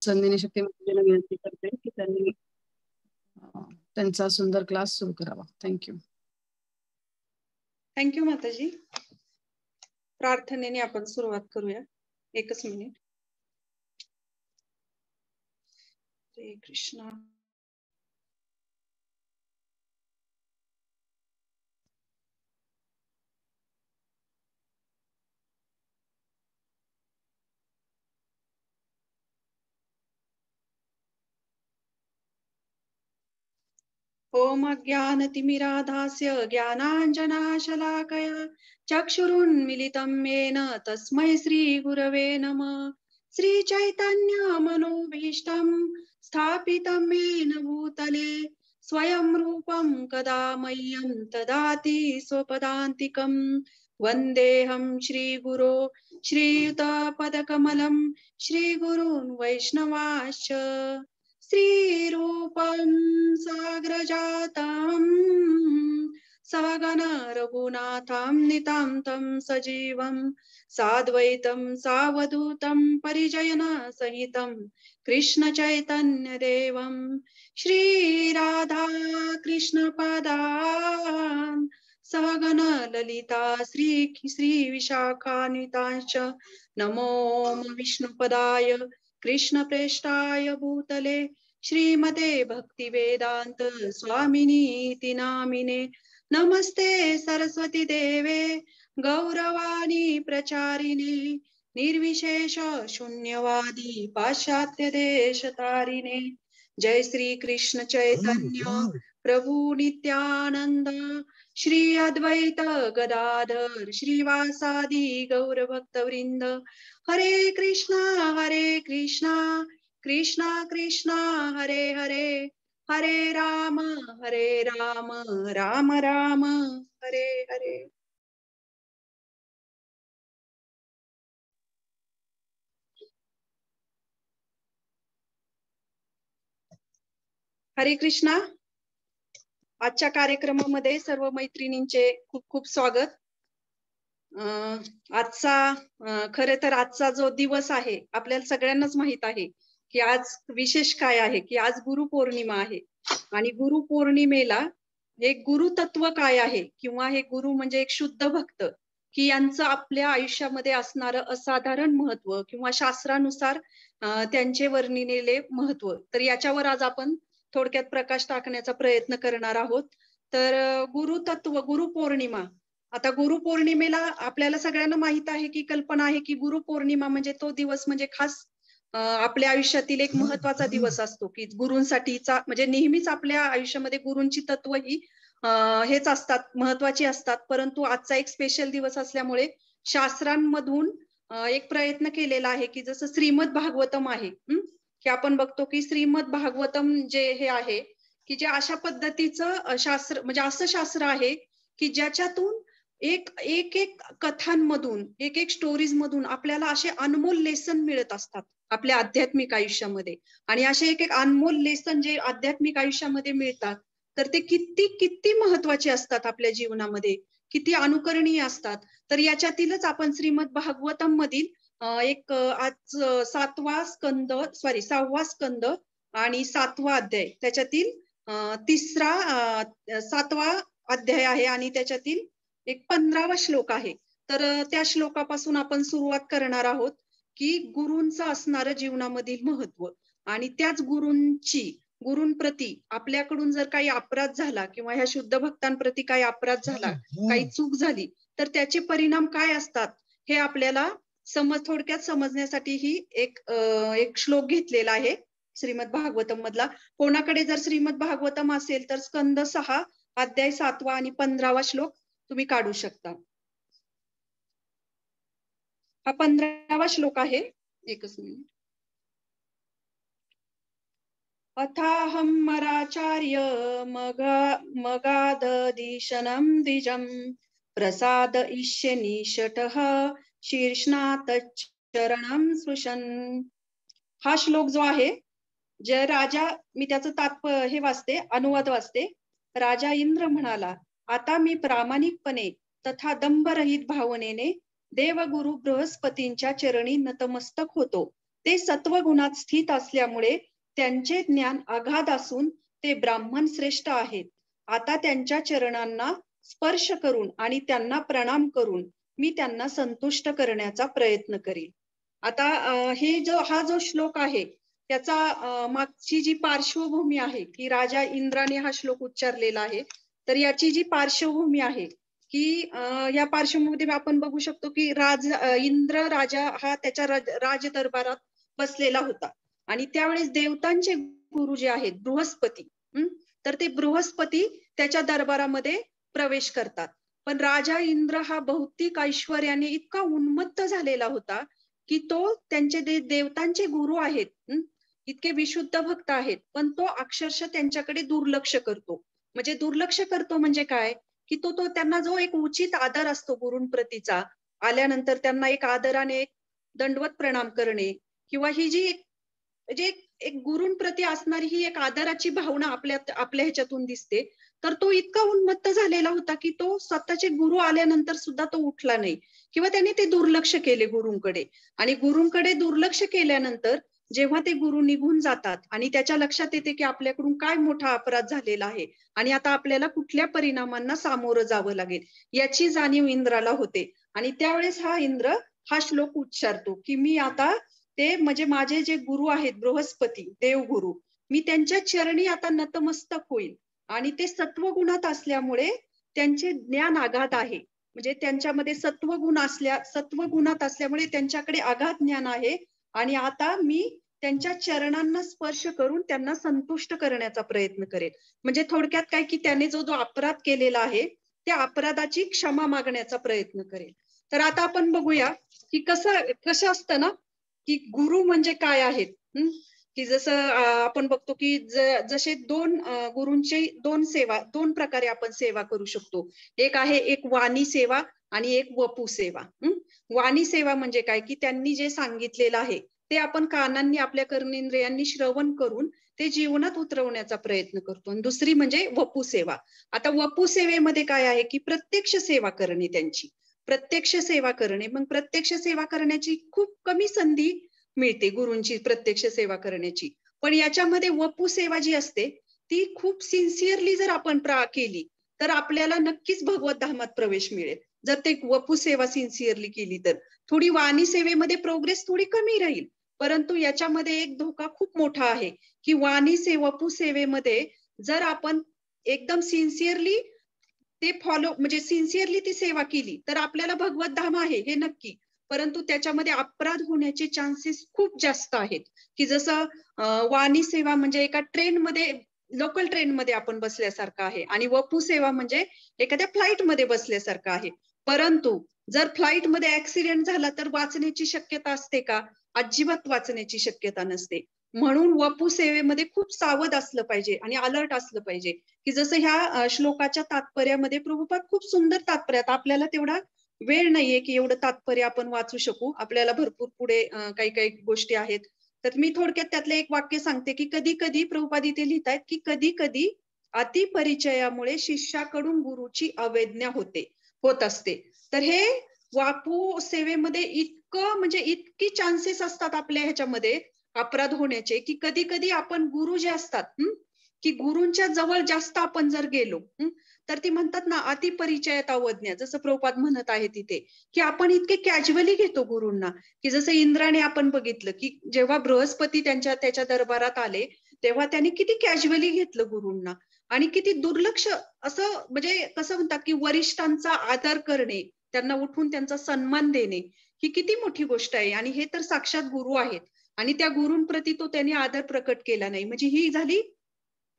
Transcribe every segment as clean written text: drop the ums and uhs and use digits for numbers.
संधीने शक्ती मातेला विनंती करते की त्यांनी त्यांचा सुंदर क्लास सुरू करावा. थँक्यू. थँक्यू माताजी. प्रार्थनेने आपण सुरुवात करूया. एकच मिनिट. हरे कृष्णा. ओम अज्ञानतिमिराधास्य ज्ञानाञ्जनाशलाकया चक्षुरुन्मिलितं येन तस्मै श्रीगुरवे नमः. श्रीचैतन्यमनोभीष्टं स्थापितं येन भूतले स्वयं रूपं कदा मह्यं ददाति स्वपदान्तिकं. वन्देऽहं श्रीगुरो श्रीयुतपदकमलं श्रीगुरून् वैष्णवाश्च. श्रीरूपं साग्रजातं सहगण रघुनाथं नितान्तं सजीवं साद्वैतं सावधूतं परिजन सहितं कृष्ण चैतन्य देवं श्रीराधा कृष्ण पदान् सहगण ललिता श्री विशाखान्वितांश्च. नमो विष्णुपदाय कृष्ण प्रेष्ठाय भूतले श्रीमते भक्ति वेदांत स्वामिनीति नामिने. नमस्ते सरस्वती देवे गौरवाणी प्रचारिणे निर्विशेष शून्यवादी पाश्चात्य देश तारिणे. जय श्री कृष्ण चैतन्य प्रभु नित्यानंद श्री अद्वैत गदाधर श्रीवासादि गौर भक्त वृंद. हरे कृष्णा कृष्णा कृष्णा हरे हरे हरे राम राम राम हरे हरे. हरे कृष्णा. आजच्या कार्यक्रमामध्ये सर्व मैत्रिणींचे खूप खूप स्वागत. खरे तर आजचा जो दिवस आहे आपल्याला सगळ्यांनाच माहित आहे की आज विशेष काय आहे की आज गुरुपौर्णिमा आहे. आणि गुरुपौर्णिमेला हे गुरुतत्व काय आहे किंवा हे गुरु म्हणजे एक शुद्ध भक्त की यांचं आपल्या आयुष्यामध्ये असणारं असाधारण महत्व किंवा शास्त्रानुसार त्यांचे वर्णिलेले महत्व. तर याच्यावर आज आपण थोडक्यात प्रकाश टाकण्याचा प्रयत्न करणार आहोत. तर गुरुतत्व गुरुपौर्णिमा. आता गुरुपौर्णिमेला आपल्याला सगळ्यांना माहित आहे की कल्पना आहे की गुरुपौर्णिमा म्हणजे तो दिवस म्हणजे खास आपल्या आयुष्यातील एक महत्वाचा दिवस असतो की गुरूंसाठीचा. म्हणजे नेहमीच आपल्या आयुष्यामध्ये गुरूंची तत्व ही हेच असतात, महत्वाची असतात. परंतु आजचा एक स्पेशल दिवस असल्यामुळे शास्त्रांमधून एक प्रयत्न केलेला आहे की जसं श्रीमद भागवतम आहे की आपण बघतो की श्रीमद भागवतम जे हे आहे की जे अशा पद्धतीचं शास्त्र म्हणजे असं शास्त्र आहे की ज्याच्यातून एक कथांमधून एक स्टोरीज मधून आपल्याला असे अनमोल लेसन मिळत असतात आपल्या आध्यात्मिक आयुष्यामध्ये. आणि असे एक अनमोल लेसन जे आध्यात्मिक आयुष्यामध्ये मिळतात तर ते किती महत्वाचे असतात आपल्या जीवनामध्ये, किती अनुकरणीय असतात. तर याच्यातीलच आपण श्रीमद भागवतम मधील एक आज 6वा स्कंद आणि 7वा अध्याय त्याच्यातील 7वा अध्याय आहे आणि त्याच्यातील एक 15वा श्लोक आहे. तर त्या श्लोकापासून आपण सुरुवात करणार आहोत की गुरूंचं असणारं जीवनामधील महत्व आणि त्याच गुरूंप्रती आपल्याकडून जर काही अपराध झाला किंवा ह्या शुद्ध भक्तांप्रती काही अपराध झाला, काही चूक झाली तर त्याचे परिणाम काय असतात हे आपल्याला थोडक्यात समजण्यासाठी ही एक श्लोक घेतलेला आहे श्रीमद भागवतम मधला. कोणाकडे जर श्रीमद भागवतम असेल तर स्कंद 6 अध्याय 7वा आणि 15वा श्लोक तुम्ही काढू शकता. हा 15वा श्लोक आहे. एकच मिनिट. अथाहं मराचार्य मगादधीशनं द्विजं प्रसाद इष्ये निषटः शीर्ष्णातचरणं स्पृशन. हा श्लोक जो आहे जय राजा, मी त्याचं हे वाचते, अनुवाद वाचते. राजा इंद्र म्हणाला, आता मी प्रामाणिकपणे तथा दंभरहित भावनेने देवगुरु बृहस्पतींच्या चरणी नतमस्तक होतो ते सत्वगुणात स्थित असल्यामुळे त्यांचे ज्ञान अगाध असून ते ब्राह्मण श्रेष्ठ आहेत. आता त्यांच्या चरणांना स्पर्श करून आणि त्यांना प्रणाम करून मी त्यांना संतुष्ट करण्याचा प्रयत्न करील. आता हा जो श्लोक आहे त्याचा मागची जी पार्श्वभूमी आहे की राजा इंद्राने हा श्लोक उच्चारलेला आहे. तर याची जी पार्श्वभूमी आहे की या पार्श्वभूमीमध्ये आपण बघू शकतो की इंद्र राजा हा त्याच्या राज दरबारात बसलेला होता आणि त्यावेळेस देवतांचे गुरु जे आहेत बृहस्पती, तर ते बृहस्पती त्याच्या दरबारामध्ये प्रवेश करतात. पण राजा इंद्र हा भौतिक ऐश्वर्याने इतका उन्मत्त झालेला होता की तो त्यांचे देवतांचे गुरु आहेत, इतके विशुद्ध भक्त आहेत, पण तो अक्षरशः त्यांच्याकडे दुर्लक्ष करतो. म्हणजे दुर्लक्ष करतो म्हणजे काय की तो त्यांना जो एक उचित आदर असतो गुरूंप्रतीचा, आल्यानंतर त्यांना एक आदराने दंडवत प्रणाम करणे किंवा ही जी म्हणजे एक गुरूंप्रती असणारी ही एक आदराची भावना आपल्या ह्याच्यातून दिसते. तर तो इतका उन्मत्त झालेला होता की तो स्वतःचे गुरु आल्यानंतर सुद्धा तो उठला नाही किंवा त्याने ते दुर्लक्ष केले गुरूंकडे. आणि गुरूंकडे दुर्लक्ष केल्यानंतर जेव्हा ते गुरु निघून जातात आणि त्याच्या लक्षात येते की आपल्याकडून काय मोठा अपराध झालेला आहे आणि आता आपल्याला कुठल्या परिणामांना सामोरं जावं लागेल याची जाणीव इंद्राला होते. आणि त्यावेळेस इंद्र हा श्लोक उच्चारतो की मी आता ते म्हणजे माझे जे गुरु आहेत बृहस्पती देवगुरु, मी त्यांच्या चरणी आता नतमस्तक होईल. आणि ते सत्वगुणात असल्यामुळे त्यांचे ज्ञान अगाध आहे. म्हणजे त्यांच्यामध्ये सत्वगुणात असल्यामुळे त्यांच्याकडे अगाध ज्ञान आहे. आणि आता मी त्यांच्या चरणांना स्पर्श करून त्यांना संतुष्ट करण्याचा प्रयत्न करेल. म्हणजे थोडक्यात काय की त्याने जो अपराध केलेला आहे त्या अपराधाची क्षमा मागण्याचा प्रयत्न करेल. तर आता आपण बघूया की कसं असतं ना की गुरु म्हणजे काय आहेत. की जसं आपण बघतो की जसे गुरूंचे दोन प्रकारे आपण सेवा करू शकतो. एक आहे एक वाणी सेवा आणि एक वपू सेवा. वाणी सेवा म्हणजे काय की त्यांनी जे सांगितलेलं आहे ते आपण कानांनी आपल्या कर्मेंद्रियांनी श्रवण करून ते जीवनात उतरवण्याचा प्रयत्न करतो. आणि दुसरी म्हणजे वपू सेवा. आता वपू सेवेमध्ये काय आहे की प्रत्यक्ष सेवा करणे, त्यांची प्रत्यक्ष सेवा करणे. मग प्रत्यक्ष सेवा करण्याची खूप कमी संधी मिळते गुरूंची प्रत्यक्ष सेवा करण्याची. पण याच्यामध्ये वपू सेवा जी असते ती खूप सिन्सिअरली जर आपण केली तर आपल्याला नक्कीच भगवत धामात प्रवेश मिळेल. जर ते वपू सेवा सिन्सिअरली केली तर थोडी वाणी सेवेमध्ये प्रोग्रेस थोडी कमी राहील. परंतु याच्यामध्ये एक धोका खूप मोठा आहे की वपू सेवेमध्ये जर आपण एकदम सिन्सिअरली ते म्हणजे सिन्सिअरली ती सेवा केली तर आपल्याला भगवत धाम आहे हे नक्की. परंतु त्याच्यामध्ये अपराध होण्याचे चान्सेस खूप जास्त आहेत. की जसं वाणी सेवा म्हणजे एका ट्रेनमध्ये, लोकल ट्रेनमध्ये आपण बसल्यासारखं आहे आणि वपू सेवा म्हणजे एखाद्या फ्लाईट मध्ये बसल्यासारखं आहे. परंतु जर फ्लाईट मध्ये ऍक्सिडेंट झाला तर वाचण्याची शक्यता असते का? अजिबात वाचण्याची शक्यता नसते. म्हणून वपू सेवेमध्ये खूप सावध असलं पाहिजे आणि अलर्ट असलं पाहिजे. की जसं ह्या श्लोकाच्या तात्पर्यामध्ये प्रभुपाद खूप सुंदर तात्पर्यात, आपल्याला तेवढा वेळ नाहीये की एवढं तात्पर्य आपण वाचू शकू, आपल्याला भरपूर पुढे काही काही गोष्टी आहेत. तर मी थोडक्यात त्यातलं एक वाक्य सांगते की कधी कधी प्रभुपाद इथे लिहितायत की कधी कधी अतिपरिचयामुळे शिष्याकडून गुरुची अवज्ञा होत असते. तर हे वापू सेवेमध्ये इतकी चान्सेस असतात आपल्या ह्याच्यामध्ये अपराध होण्याचे की कधी कधी आपण गुरु जे असतात की गुरूंच्या जवळ जास्त आपण जर गेलो तर ती म्हणतात ना अतिपरिचयात अवज्ञा, जसं प्रभुपाद म्हणत आहे तिथे की आपण इतके कॅज्युअली घेतो गुरूंना. की जसं इंद्राने आपण बघितलं की जेव्हा बृहस्पती त्याच्या दरबारात आले तेव्हा त्यांनी किती कॅज्युअली घेतलं गुरूंना आणि किती दुर्लक्ष, असं म्हणजे कसं म्हणतात की वरिष्ठांचा आदर करणे, त्यांना उठून त्यांचा सन्मान देणे ही किती मोठी गोष्ट आहे. आणि हे तर साक्षात गुरु आहेत आणि त्या गुरूंप्रती तो त्यांनी आदर प्रकट केला नाही. म्हणजे ही झाली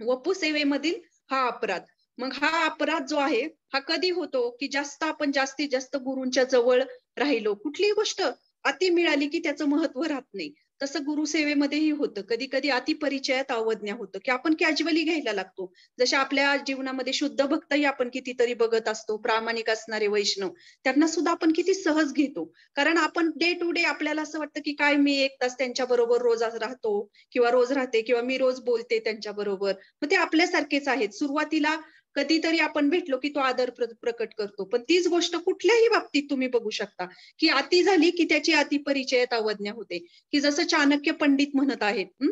वपू सेवेमधील हा अपराध. मग हा अपराध जो आहे हा कधी होतो की आपण जास्तीत जास्त गुरूंच्या जवळ राहिलो, कुठलीही गोष्ट अति मिळाली की त्याचं महत्व राहत नाही. तसं गुरुसेवेमध्येही होतं, कधी कधी अतिपरिचयात अवज्ञा होतं की आपण कॅज्युअली घ्यायला लागतो. जसे आपल्या जीवनामध्ये शुद्ध भक्तही आपण कितीतरी बघत असतो, प्रामाणिक असणारे वैष्णव, त्यांना सुद्धा आपण किती सहज घेतो. कारण आपण डे टू डे आपल्याला असं वाटतं की काय मी 1 तास त्यांच्या बरोबर रोज राहतो किंवा रोज राहते किंवा मी रोज बोलते त्यांच्या बरोबर, मग ते आपल्यासारखेच आहेत. सुरुवातीला कधीतरी आपण भेटलो की तो आदर प्रकट करतो. पण तीच गोष्ट कुठल्याही बाबतीत तुम्ही बघू शकता की अति झाली की त्याची अतिपरिचयता अवज्ञा होते. की जसं चाणक्य पंडित म्हणत आहेत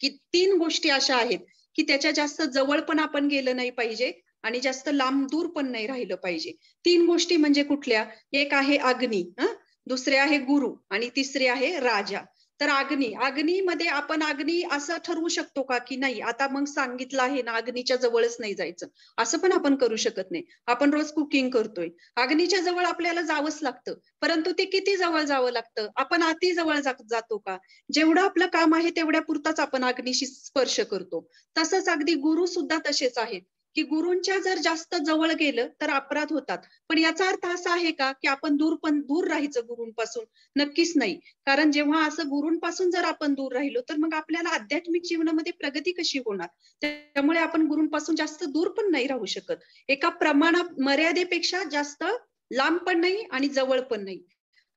की 3 गोष्टी अशा आहेत की त्याच्या जास्त जवळ पण आपण गेलं नाही पाहिजे आणि जास्त लांब दूर पण नाही राहिलं पाहिजे. 3 गोष्टी म्हणजे कुठल्या? एक आहे अग्नी, दुसरे आहे गुरु आणि तिसरे आहे राजा. तर अग्नीमध्ये आपण अग्नी असं ठरवू शकतो का की नाही आता मग सांगितलं आहे ना अग्नीच्या जवळच नाही जायचं, असं पण आपण करू शकत नाही. आपण रोज कुकिंग करतोय, अग्नीच्या जवळ आपल्याला जावंच लागतं, परंतु ते किती जवळ जावं लागतं? आपण अति जवळ जातो का? जेवढं आपलं काम आहे तेवढ्या पुरताच आपण अग्नीशी स्पर्श करतो. तसंच अगदी गुरु सुद्धा तसेच आहेत की गुरूंच्या जर जास्त जवळ गेलं तर अपराध होतात. पण याचा अर्थ असा आहे का की आपण दूर राहायचं गुरूंपासून? नक्कीच नाही. कारण जेव्हा असं गुरूंपासून जर आपण दूर राहिलो तर मग आपल्याला आध्यात्मिक जीवनामध्ये प्रगती कशी होणार? त्यामुळे आपण गुरूंपासून जास्त दूर पण नाही राहू शकत. एका प्रमाणात मर्यादेपेक्षा जास्त लांब पण नाही आणि जवळ पण नाही.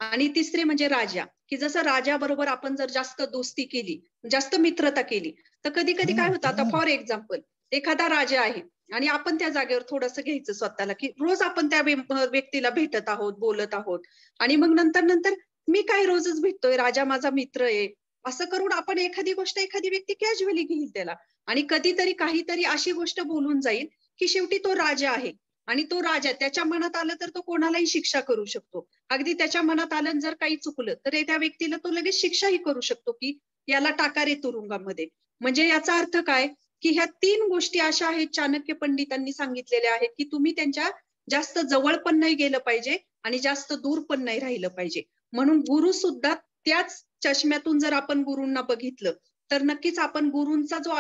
आणि तिसरे म्हणजे राजा, की जसं राजाबरोबर आपण जर जास्त दोस्ती केली, जास्त मित्रता केली, तर कधी कधी काय होतं, आता फॉर एक्झाम्पल एखादा राजा आहे आणि आपण त्या जागेवर थोडंसं घ्यायचं स्वतःला, की रोज आपण त्या व्यक्तीला भेटत आहोत, बोलत आहोत आणि मग नंतर मी काय रोजच भेटतोय, राजा माझा मित्र आहे, असं करून आपण एखादी व्यक्ती कॅज्युअली घेईल त्याला आणि कधीतरी काहीतरी अशी गोष्ट बोलून जाईल की शेवटी तो राजा आहे आणि तो राजा त्याच्या मनात आलं तर तो कोणालाही शिक्षा करू शकतो. अगदी त्याच्या मनात आलं जर काही चुकलं तर त्या व्यक्तीला तो लगेच शिक्षाही करू शकतो की याला टाका रे तुरुंगामध्ये. म्हणजे याचा अर्थ काय की ह्या 3 गोष्टी अशा आहेत चाणक्य पंडितांनी सांगितलेल्या आहेत की तुम्ही त्यांच्या जास्त जवळ पण नाही गेलं पाहिजे आणि जास्त दूर पण नाही राहिलं पाहिजे. म्हणून गुरु सुद्धा त्याच चष्म्यातून जर आपण गुरूंना बघितलं तर नक्कीच आपण गुरूंचा जो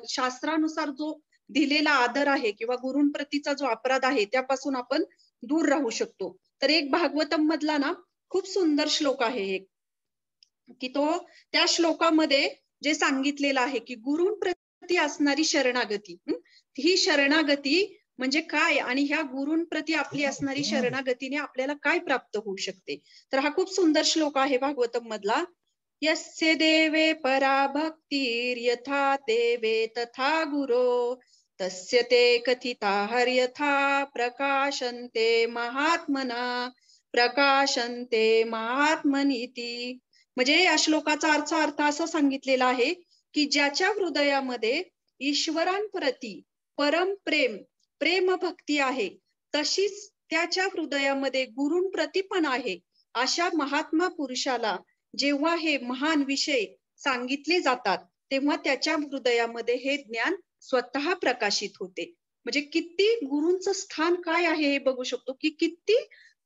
शास्त्रानुसार जो दिलेला आदर आहे किंवा गुरूंप्रतीचा जो अपराध आहे त्यापासून आपण दूर राहू शकतो. तर एक भागवतम मधला ना खूप सुंदर श्लोक आहे एक, की तो त्या श्लोकामध्ये जे सांगितलेलं आहे की गुरूंप्रती असणारी शरणागती, ही शरणागती म्हणजे काय आणि ह्या गुरूंप्रती आपली असणारी शरणागतीने आपल्याला काय प्राप्त होऊ शकते. तर हा खूप सुंदर श्लोक आहे भागवतम मधला. यस्य देवे परा भक्तिर्यथा देवे तथा गुरो तस्य ते कथिता हर्यथा प्रकाशन्ते महात्मना प्रकाशन्ते महात्मनीति. म्हणजे या श्लोकाचा अर्थ असा सांगितलेला आहे की ज्याच्या हृदयामध्ये ईश्वरांप्रती परम प्रेम भक्ती आहे तशीच त्याच्या हृदयामध्ये गुरूंप्रती पण आहे. अशा महात्मा पुरुषाला जेव्हा हे महान विषय सांगितले जातात तेव्हा त्याच्या हृदयामध्ये हे ज्ञान स्वतः प्रकाशित होते. म्हणजे किती गुरूंचं स्थान काय आहे हे बघू शकतो की किती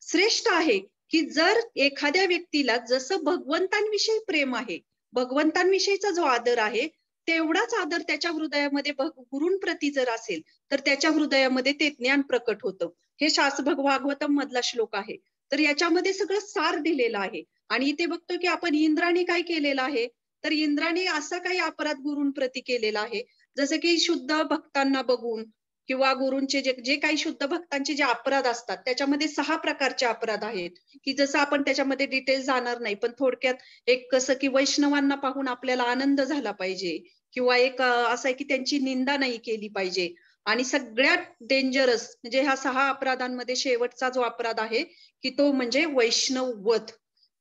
श्रेष्ठ आहे की जर एखाद्या व्यक्तीला जसं भगवंतांविषयी प्रेम आहे, भगवंतांविषयीचा जो आदर आहे तेवढाच आदर त्याच्या हृदयामध्ये गुरूंप्रती जर असेल तर त्याच्या हृदयामध्ये ते ज्ञान प्रकट होतं. हे भागवतम मधला श्लोक आहे. तर याच्यामध्ये सगळं सार दिलेलं आहे. आणि इथे बघतो की आपण इंद्राने काय केलेलं आहे, तर इंद्राने असा काही अपराध गुरूंप्रती केलेला आहे जसं की शुद्ध भक्तांना बघून किंवा गुरूंचे जे काही शुद्ध भक्तांचे जे अपराध असतात त्याच्यामध्ये 6 प्रकारचे अपराध आहेत की जसं आपण त्याच्यामध्ये डिटेल जाणार नाही, पण थोडक्यात एक कसं की वैष्णवांना पाहून आपल्याला आनंद झाला पाहिजे किंवा एक असं आहे की त्यांची निंदा नाही केली पाहिजे आणि सगळ्यात डेंजरस म्हणजे ह्या 6 अपराधांमध्ये शेवटचा जो अपराध आहे की तो म्हणजे वैष्णव वध.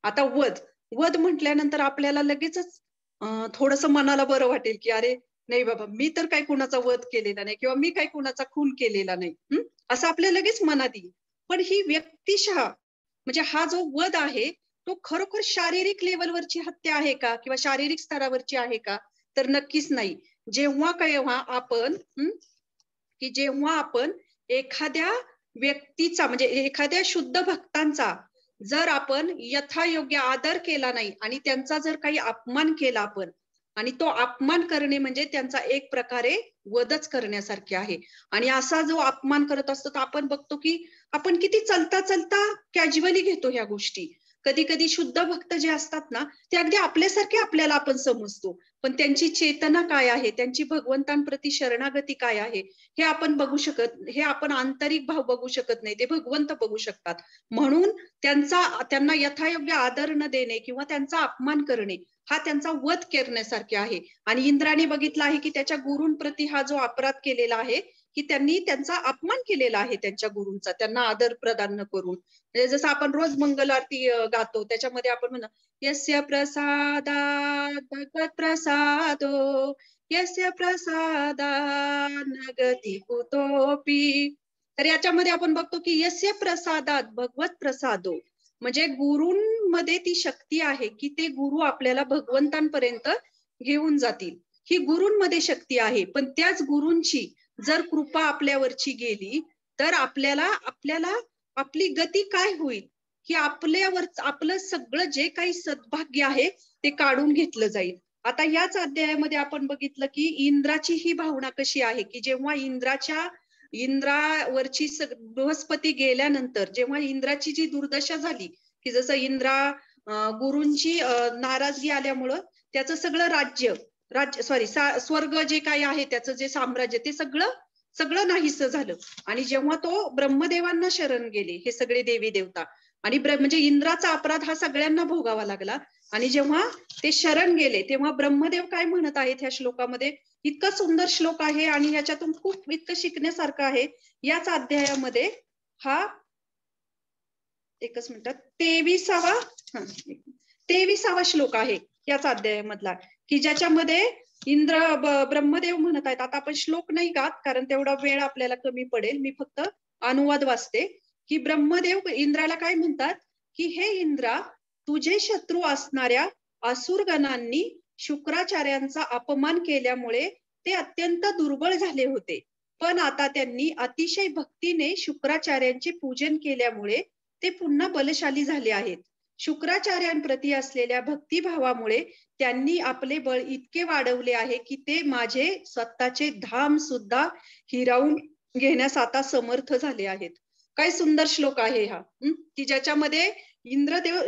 आता वध म्हटल्यानंतर आपल्याला लगेचच थोडंसं मनाला बरं वाटेल की अरे नाही बाबा मी तर काही कुणाचा वध केलेला नाही किंवा मी काही कुणाचा खून केलेला नाही, असं आपल्या लगेच मनात येईल. पण ही व्यक्तिशः म्हणजे हा जो वध आहे तो खरोखर शारीरिक लेवलवरची हत्या आहे का किंवा शारीरिक स्तरावरची आहे का, तर नक्कीच नाही. जेव्हा आपण एखाद्या व्यक्तीचा म्हणजे एखाद्या शुद्ध भक्तांचा जर आपण यथायोग्य आदर केला नाही आणि त्यांचा जर काही अपमान केला आपण, आणि तो अपमान करणे म्हणजे त्यांचा एक प्रकारे वधच करण्यासारखे आहे. आणि असा जो अपमान करत असतो तर आपण बघतो की आपण किती चलता कॅज्युअली घेतो ह्या गोष्टी. कधी कधी शुद्ध भक्त जे असतात ना ते अगदी आपल्यासारखे आपल्याला आपण समजतो, पण त्यांची चेतना काय आहे, त्यांची भगवंतांप्रती शरणागती काय आहे हे आपण बघू शकत, हे आपण आंतरिक भाव बघू शकत नाही, ते भगवंत बघू शकतात. म्हणून त्यांना यथायोग्य आदर न देणे किंवा त्यांचा अपमान करणे हा त्यांचा वध करण्यासारखे आहे. आणि इंद्राने बघितला आहे की त्याच्या गुरूंप्रती हा जो अपराध केलेला आहे की त्यांनी त्यांचा अपमान केलेला आहे त्यांच्या गुरूंचा, त्यांना आदर प्रदान न करून. म्हणजे जसं आपण रोज मंगल आरती गातो, त्याच्यामध्ये आपण म्हणतो यस्य प्रसादात् भगवत् प्रसादो यस्य प्रसादान् गती कुतोपि. तर याच्यामध्ये आपण बघतो की यस्य प्रसादात भगवत प्रसादो, म्हणजे गुरूंमध्ये ती शक्ती आहे की ते गुरु आपल्याला भगवंतांपर्यंत घेऊन जातील. ही गुरूंमध्ये शक्ती आहे. पण त्याच गुरूंची जर कृपा आपल्यावरची गेली तर आपल्याला आपली गती काय होईल, की आपल्यावर आपलं सगळं जे काही सद्भाग्य आहे ते काढून घेतलं जाईल. आता याच अध्यायामध्ये आपण बघितलं की इंद्राची ही भावना कशी आहे, की जेव्हा इंद्रावरची बृहस्पती गेल्यानंतर जेव्हा इंद्राची जी दुर्दशा झाली, की जसं गुरूंची नाराजगी आल्यामुळं त्याचं सगळं स्वर्ग जे काही आहे त्याचं जे साम्राज्य ते सगळं नाहीसं झालं. आणि जेव्हा तो ब्रह्मदेवांना शरण गेले हे सगळे देवी देवता, आणि म्हणजे इंद्राचा अपराध हा सगळ्यांना भोगावा लागला. आणि जेव्हा ते शरण गेले तेव्हा ब्रह्मदेव काय म्हणत आहेत ह्या श्लोकामध्ये, इतका सुंदर श्लोक आहे आणि ह्याच्यातून खूप इतकं शिकण्यासारखं आहे. याच अध्यायामध्ये हा 23वा श्लोक आहे याच अध्यायामधला, की ज्याच्यामध्ये ब्रह्मदेव म्हणत आहेत. आता आपण श्लोक नाही गात कारण तेवढा वेळ आपल्याला कमी पडेल, मी फक्त अनुवाद वाचते. की ब्रह्मदेव इंद्राला काय म्हणतात, की हे इंद्रा, तुझे शत्रू असणाऱ्या असुरगणांनी शुक्राचार्यांचा अपमान केल्यामुळे ते अत्यंत दुर्बळ झाले होते. पण आता त्यांनी अतिशय भक्तीने शुक्राचार्यांचे पूजन केल्यामुळे ते पुन्हा बलशाली झाले आहेत. शुक्राचार्यांप्रती असलेल्या भक्तिभावामुळे त्यांनी आपले बळ इतके वाढवले आहे की ते माझे स्वतःचे धाम सुद्धा हिरावून घेण्यास आता समर्थ झाले आहेत. काय सुंदर श्लोक आहे हा, की ज्याच्यामध्ये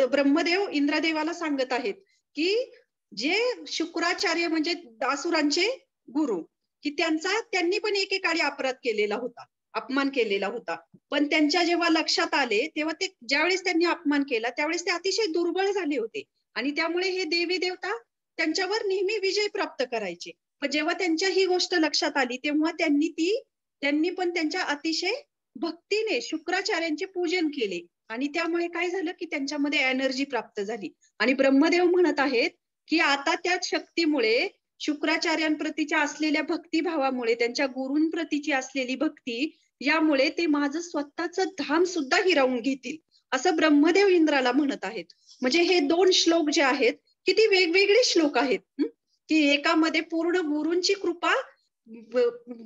ब्रह्मदेव इंद्रदेवाला सांगत आहेत की जे शुक्राचार्य म्हणजे असुरांचे गुरु, की त्यांनी पण एकेकाळी अपराध केलेला होता, अपमान केलेला होता. पण त्यांच्या जेव्हा लक्षात आले तेव्हा ते ज्यावेळेस त्यांनी अपमान केला त्यावेळेस ते अतिशय दुर्बळ झाले होते आणि त्यामुळे हे देवी देवता त्यांच्यावर नेहमी विजय प्राप्त करायचे. पण जेव्हा त्यांच्या ही गोष्ट लक्षात आली तेव्हा त्यांनी पण त्यांच्या अतिशय भक्तीने शुक्राचार्यांचे पूजन केले आणि त्यामुळे काय झालं की त्यांच्यामध्ये एनर्जी प्राप्त झाली. आणि ब्रह्मदेव म्हणत आहेत की आता त्याच शक्तीमुळे शुक्राचार्यांप्रतीच्या असलेल्या भक्तिभावामुळे त्यांच्या गुरूंप्रतीची असलेली भक्ती यामुळे ते माझं स्वतःच धाम सुद्धा हिरावून घेतील, असं ब्रह्मदेव इंद्राला म्हणत आहेत. म्हणजे हे 2 श्लोक जे आहेत किती वेगवेगळे श्लोक आहेत, की एकामध्ये पूर्ण गुरूंची कृपा,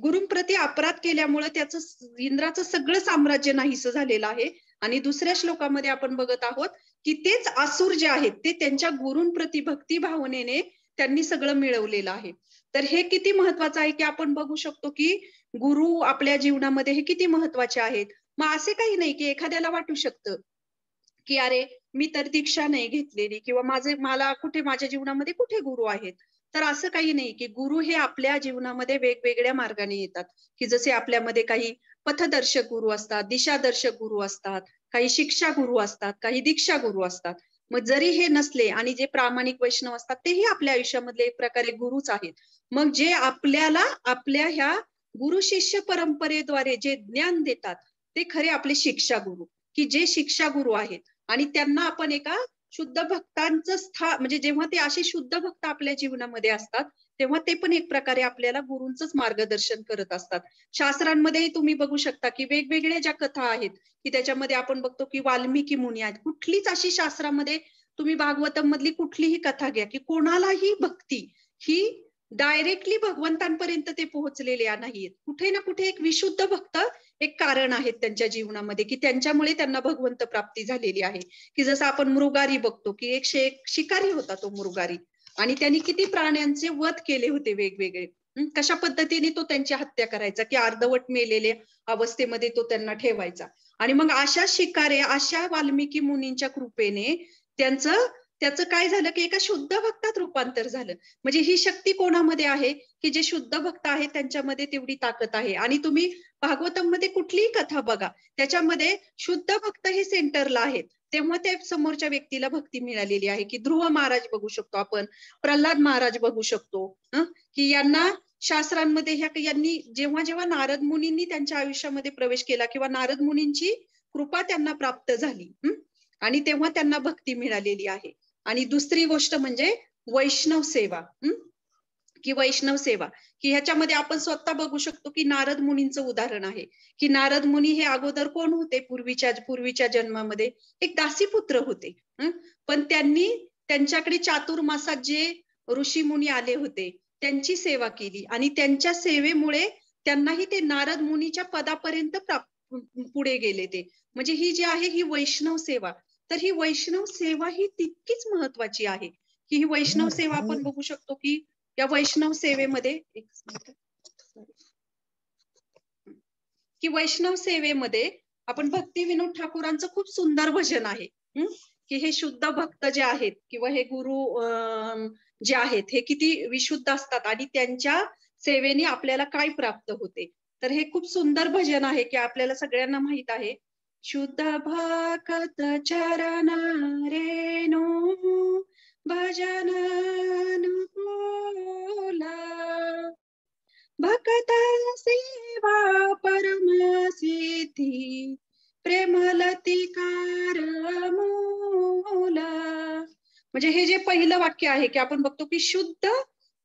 गुरूंप्रती अपराध केल्यामुळे त्याचं इंद्राचं सगळं साम्राज्य नाहीसं झालेलं आहे. आणि दुसऱ्या श्लोकामध्ये आपण बघत आहोत की तेच असुर जे आहेत ते त्यांच्या गुरूंप्रती भक्ती भावनेने त्यांनी सगळं मिळवलेलं आहे. तर हे किती महत्वाचं आहे की आपण बघू शकतो की गुरु आपल्या जीवनामध्ये हे किती महत्वाचे आहेत. मग असे काही नाही की एखाद्याला वाटू शकतं की अरे मी तर दीक्षा नाही घेतलेली किंवा मला कुठे माझ्या जीवनामध्ये कुठे गुरु आहेत. तर असं काही नाही की गुरु हे आपल्या जीवनामध्ये वेगवेगळ्या मार्गाने येतात, की जसे आपल्यामध्ये काही पथदर्शक गुरु असतात, दिशादर्शक गुरु असतात, काही शिक्षा गुरु असतात, काही दीक्षा गुरु असतात. मग जरी हे नसले आणि जे प्रामाणिक वैष्णव असतात तेही आपल्या आयुष्यामधले एक प्रकारे गुरुच आहेत. मग जे आपल्याला आपल्या ह्या गुरु शिष्य परंपरेद्वारे जे ज्ञान देतात ते खरे आपले शिक्षा गुरु, की जे शिक्षा गुरु आहेत. आणि त्यांना आपण एका शुद्ध भक्तांचं म्हणजे जेव्हा ते असे शुद्ध भक्त आपल्या जीवनामध्ये असतात तेव्हा ते पण एक प्रकारे आपल्याला गुरूंचंच मार्गदर्शन करत असतात. शास्त्रांमध्येही तुम्ही बघू शकता की वेगवेगळ्या ज्या कथा आहेत की त्याच्यामध्ये आपण बघतो की वाल्मिकी मुनी आहेत. कुठलीच अशी शास्त्रामध्ये तुम्ही भागवतम मधली कुठलीही कथा घ्या की कोणालाही भक्ती ही डायरेक्टली भगवंतांपर्यंत ते पोहोचलेले नाहीत. कुठे ना कुठे एक विशुद्ध भक्त एक कारण आहेत त्यांच्या जीवनामध्ये की त्यांच्यामुळे त्यांना भगवंत प्राप्ती झालेली आहे. की जसं आपण मृगारी बघतो की एक शिकारी होता तो मृगारी, आणि त्यांनी किती प्राण्यांचे वध केले होते वेगवेगळे. कशा पद्धतीने तो त्यांची हत्या करायचा की अर्धवट मेलेल्या अवस्थेमध्ये तो त्यांना ठेवायचा. आणि मग अशा अशा वाल्मिकी मुनींच्या कृपेने त्याचं काय झालं की एका शुद्ध भक्तात रूपांतर झालं. म्हणजे ही शक्ती कोणामध्ये आहे की जे शुद्ध भक्त आहेत त्यांच्यामध्ये तेवढी ताकद आहे. आणि तुम्ही भागवतम मध्ये कुठलीही कथा बघा त्याच्यामध्ये शुद्ध भक्त हे सेंटरला आहेत, तेव्हा त्या समोरच्या व्यक्तीला भक्ती मिळालेली आहे. की ध्रुव महाराज बघू शकतो आपण, प्रल्हाद महाराज बघू शकतो की यांना शास्त्रांमध्ये यांनी जेव्हा जेव्हा नारद मुनींनी त्यांच्या आयुष्यामध्ये प्रवेश केला किंवा नारद मुनींची कृपा त्यांना प्राप्त झाली आणि तेव्हा त्यांना भक्ती मिळालेली आहे. आणि दुसरी गोष्ट म्हणजे वैष्णव सेवा, की वैष्णव सेवा की ह्याच्यामध्ये आपण स्वतः बघू शकतो की नारद मुनींचं उदाहरण आहे की नारद मुनी हे अगोदर कोण होते? पूर्वीच्या जन्मामध्ये एक दासीपुत्र होते. पण त्यांनी त्यांच्याकडे चातुर्मासात जे ऋषी मुनी आले होते त्यांची सेवा केली आणि त्यांच्या सेवेमुळे त्यांनाही ते नारद मुनीच्या पदापर्यंत पुढे गेले ते. म्हणजे ही जी आहे ही वैष्णव सेवा. तर ही वैष्णव सेवा ही तितकीच महत्वाची आहे की ही वैष्णव सेवा आपण बघू शकतो की या वैष्णव सेवेमध्ये वैष्णव सेवेमध्ये आपण भक्ती विनोद ठाकूरांचं खूप सुंदर भजन आहे की हे शुद्ध भक्त जे आहेत किंवा हे गुरु जे आहेत हे किती विशुद्ध असतात आणि त्यांच्या सेवेने आपल्याला काय प्राप्त होते. तर हे खूप सुंदर भजन आहे की आपल्याला सगळ्यांना माहित आहे. शुद्ध भक्त चरण रेणू भजन भक्ता सेवा परम सिद्धी प्रेमलतिकार मूल. म्हणजे हे जे पहिलं वाक्य आहे की आपण बघतो की शुद्ध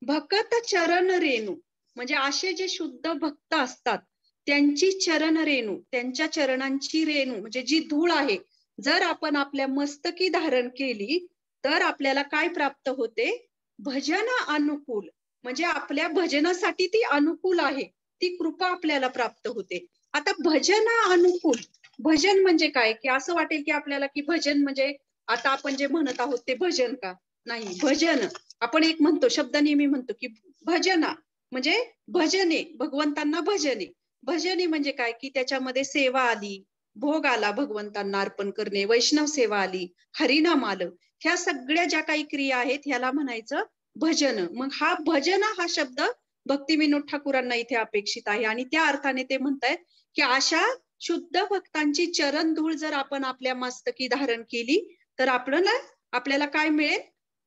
भक्त चरण रेणू, म्हणजे असे जे शुद्ध भक्त असतात त्यांची चरण रेणू, त्यांच्या चरणांची रेणू म्हणजे जी धूळ आहे जर आपण आपल्या मस्तकी धारण केली तर आपल्याला काय प्राप्त होते? भजन अनुकूल, म्हणजे आपल्या भजनासाठी ती अनुकूल आहे, ती कृपा आपल्याला प्राप्त होते. आता भजन अनुकूल, भजन म्हणजे काय? की असं वाटेल की आपल्याला की भजन म्हणजे आता आपण जे म्हणत आहोत ते भजन का? नाही. भजन आपण एक म्हणतो, शब्द नेहमी म्हणतो की भजना म्हणजे भजने, भगवंतांना भजने. भजने म्हणजे काय? की त्याच्यामध्ये सेवा आली, भोग आला भगवंतांना अर्पण करणे, वैष्णव सेवा आली, हरिनाम आलं, ह्या सगळ्या ज्या काही क्रिया आहेत ह्याला म्हणायचं भजन. मग हा भजन हा शब्द भक्ती विनोद ठाकूरांना इथे अपेक्षित आहे आणि त्या अर्थाने ते म्हणतायत की अशा शुद्ध भक्तांची चरण धूळ जर आपण आपल्या मस्तकी धारण केली तर आपल्याला काय मिळेल?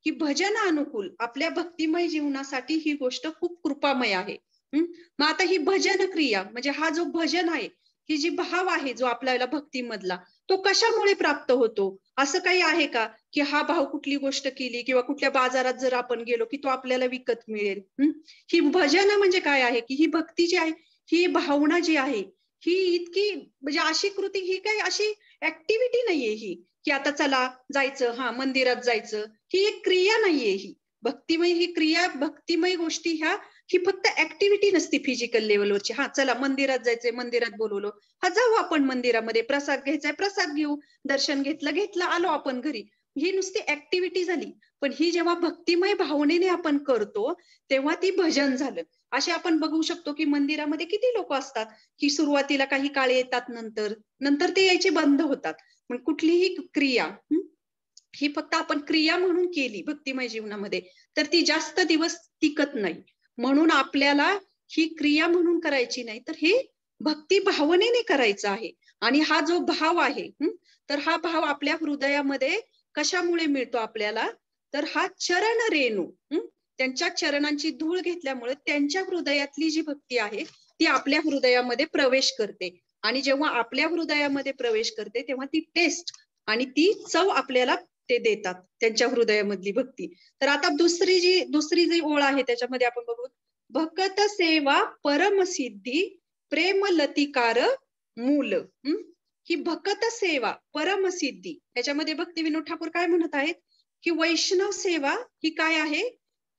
की भजन अनुकूल, आपल्या भक्तिमय जीवनासाठी ही गोष्ट खूप कृपामय आहे. मग आता ही भजन क्रिया म्हणजे हा जो भजन आहे, ही जी भाव आहे जो आपल्याला भक्तीमधला, तो कशामुळे प्राप्त होतो? असं काही आहे का की हा भाव कुठली गोष्ट केली किंवा कुठल्या बाजारात जर आपण गेलो की तो आपल्याला विकत मिळेल? ही भजन म्हणजे काय आहे की ही भक्ती जी आहे, ही भावना जी आहे, ही इतकी म्हणजे अशी कृती, ही काही अशी ऍक्टिव्हिटी नाहीये ही की आता चला जायचं, हा मंदिरात जायचं, ही एक क्रिया नाहीये. ही भक्तिमय, ही क्रिया, भक्तिमय गोष्टी ह्या ही फक्त ऍक्टिव्हिटी नसते फिजिकल लेवलवरची. हा चला मंदिरात जायचंय, मंदिरात बोलवलं, हा जाऊ आपण मंदिरामध्ये, प्रसाद घ्यायचाय प्रसाद घेऊ, दर्शन घेतलं आलो आपण घरी, ही नुसती ऍक्टिव्हिटी झाली. पण ही जेव्हा भक्तिमय भावनेने आपण करतो तेव्हा ती भजन झालं. असे आपण बघू शकतो की मंदिरामध्ये किती लोक असतात की सुरुवातीला काही काळ येतात, नंतर ते यायचे बंद होतात. पण कुठलीही क्रिया ही फक्त आपण क्रिया म्हणून केली भक्तिमय जीवनामध्ये तर ती जास्त दिवस टिकत नाही. म्हणून आपल्याला ही क्रिया म्हणून करायची नाही, तर हे भक्ती भावनेने करायचं आहे. आणि हा जो भाव आहे तर हा भाव आपल्या हृदयामध्ये कशामुळे मिळतो आपल्याला? तर हा चरण रेणू, त्यांच्या चरणांची धूळ घेतल्यामुळे त्यांच्या हृदयातली जी भक्ती आहे ती आपल्या हृदयामध्ये प्रवेश करते. आणि जेव्हा आपल्या हृदयामध्ये प्रवेश करते तेव्हा ती टेस्ट आणि ती चव आपल्याला ते देतात, त्यांच्या हृदयामधली भक्ती. तर आता दुसरी जी ओळ आहे त्याच्यामध्ये आपण बघू, भक्त सेवा परमसिद्धी प्रेम लतिकार मूल. ही भक्त सेवा परमसिद्धी, त्याच्यामध्ये भक्ती विनोद ठाकूर काय म्हणत आहेत की वैष्णव सेवा ही काय आहे?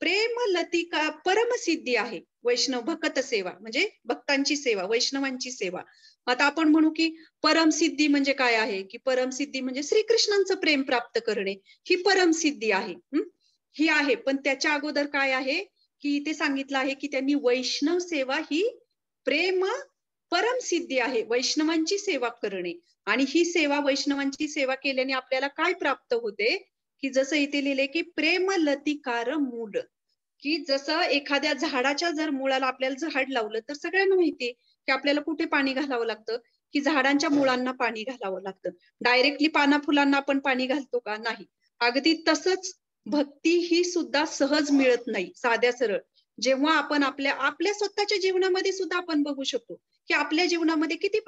प्रेम लतिका परमसिद्धी आहे. वैष्णव भक्त सेवा म्हणजे भक्तांची सेवा, वैष्णवांची सेवा. आता आपण म्हणू की परमसिद्धी म्हणजे काय आहे? की परमसिद्धी म्हणजे श्रीकृष्णांचं प्रेम प्राप्त करणे, ही परमसिद्धी आहे. ही आहे. पण त्याच्या अगोदर काय आहे की इथे सांगितलं आहे की त्यांनी वैष्णव सेवा ही प्रेम परमसिद्धी आहे, वैष्णवांची सेवा करणे. आणि ही सेवा, वैष्णवांची सेवा केल्याने आपल्याला काय प्राप्त होते? की जसं इथे लिहिले की प्रेम लतिकार मूल, की जसं एखाद्या झाडाच्या जर मुळाला आपल्याला झाड लावलं तर सगळ्यांना माहितीये की आपल्याला कुठे पाणी घालावं लागतं? की झाडांच्या मुळांना पाणी घालावं लागतं. डायरेक्टली पाना फुलांना आपण पाणी घालतो का? नाही. अगदी तसंच भक्ती ही सुद्धा सहज मिळत नाही, साध्या सरळ. जेव्हा आपण आपल्या स्वतःच्या जीवनामध्ये सुद्धा आपण बघू शकतो की आपल्या जीवनामध्ये किती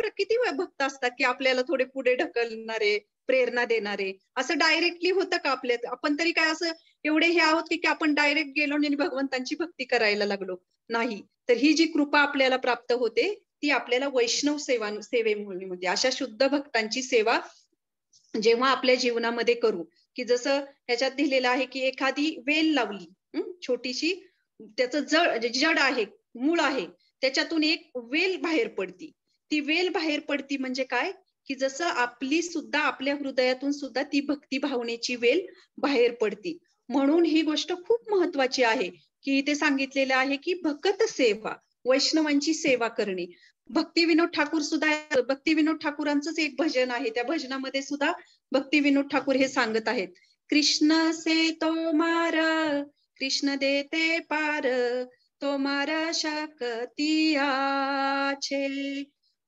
भक्त असतात की आपल्याला थोडे पुढे ढकलणारे, प्रेरणा देणारे. असं डायरेक्टली होतं का आपल्या? आपण तरी काय असं एवढे हे आहोत की आपण डायरेक्ट गेलो आणि भगवंतांची भक्ती करायला लागलो? नाही. तर ही जी कृपा आपल्याला प्राप्त होते ती आपल्याला वैष्णव सेवेमुळे होते. अशा शुद्ध भक्तांची सेवा जेव्हा आपल्या जीवनामध्ये करू, की जसं ह्याच्यात दिलेलं आहे की एखादी वेल लावली छोटीशी, त्याचं जड आहे, मूळ आहे, त्याच्यातून एक वेल बाहेर पडती. ती वेल बाहेर पडती म्हणजे काय, की जसं आपली सुद्धा आपल्या हृदयातून सुद्धा ती भक्ती भावनेची वेल बाहेर पडती. म्हणून ही गोष्ट खूप महत्वाची आहे, की इथे सांगितलेलं आहे की भक्त सेवा, वैष्णवांची सेवा करणे. भक्ती विनोद ठाकूरांचंच एक भजन आहे. त्या भजनामध्ये सुद्धा भक्ती विनोद ठाकूर हे सांगत आहेत, कृष्ण से तोमार, कृष्ण देते पार, तोमारा शक्ती आछे,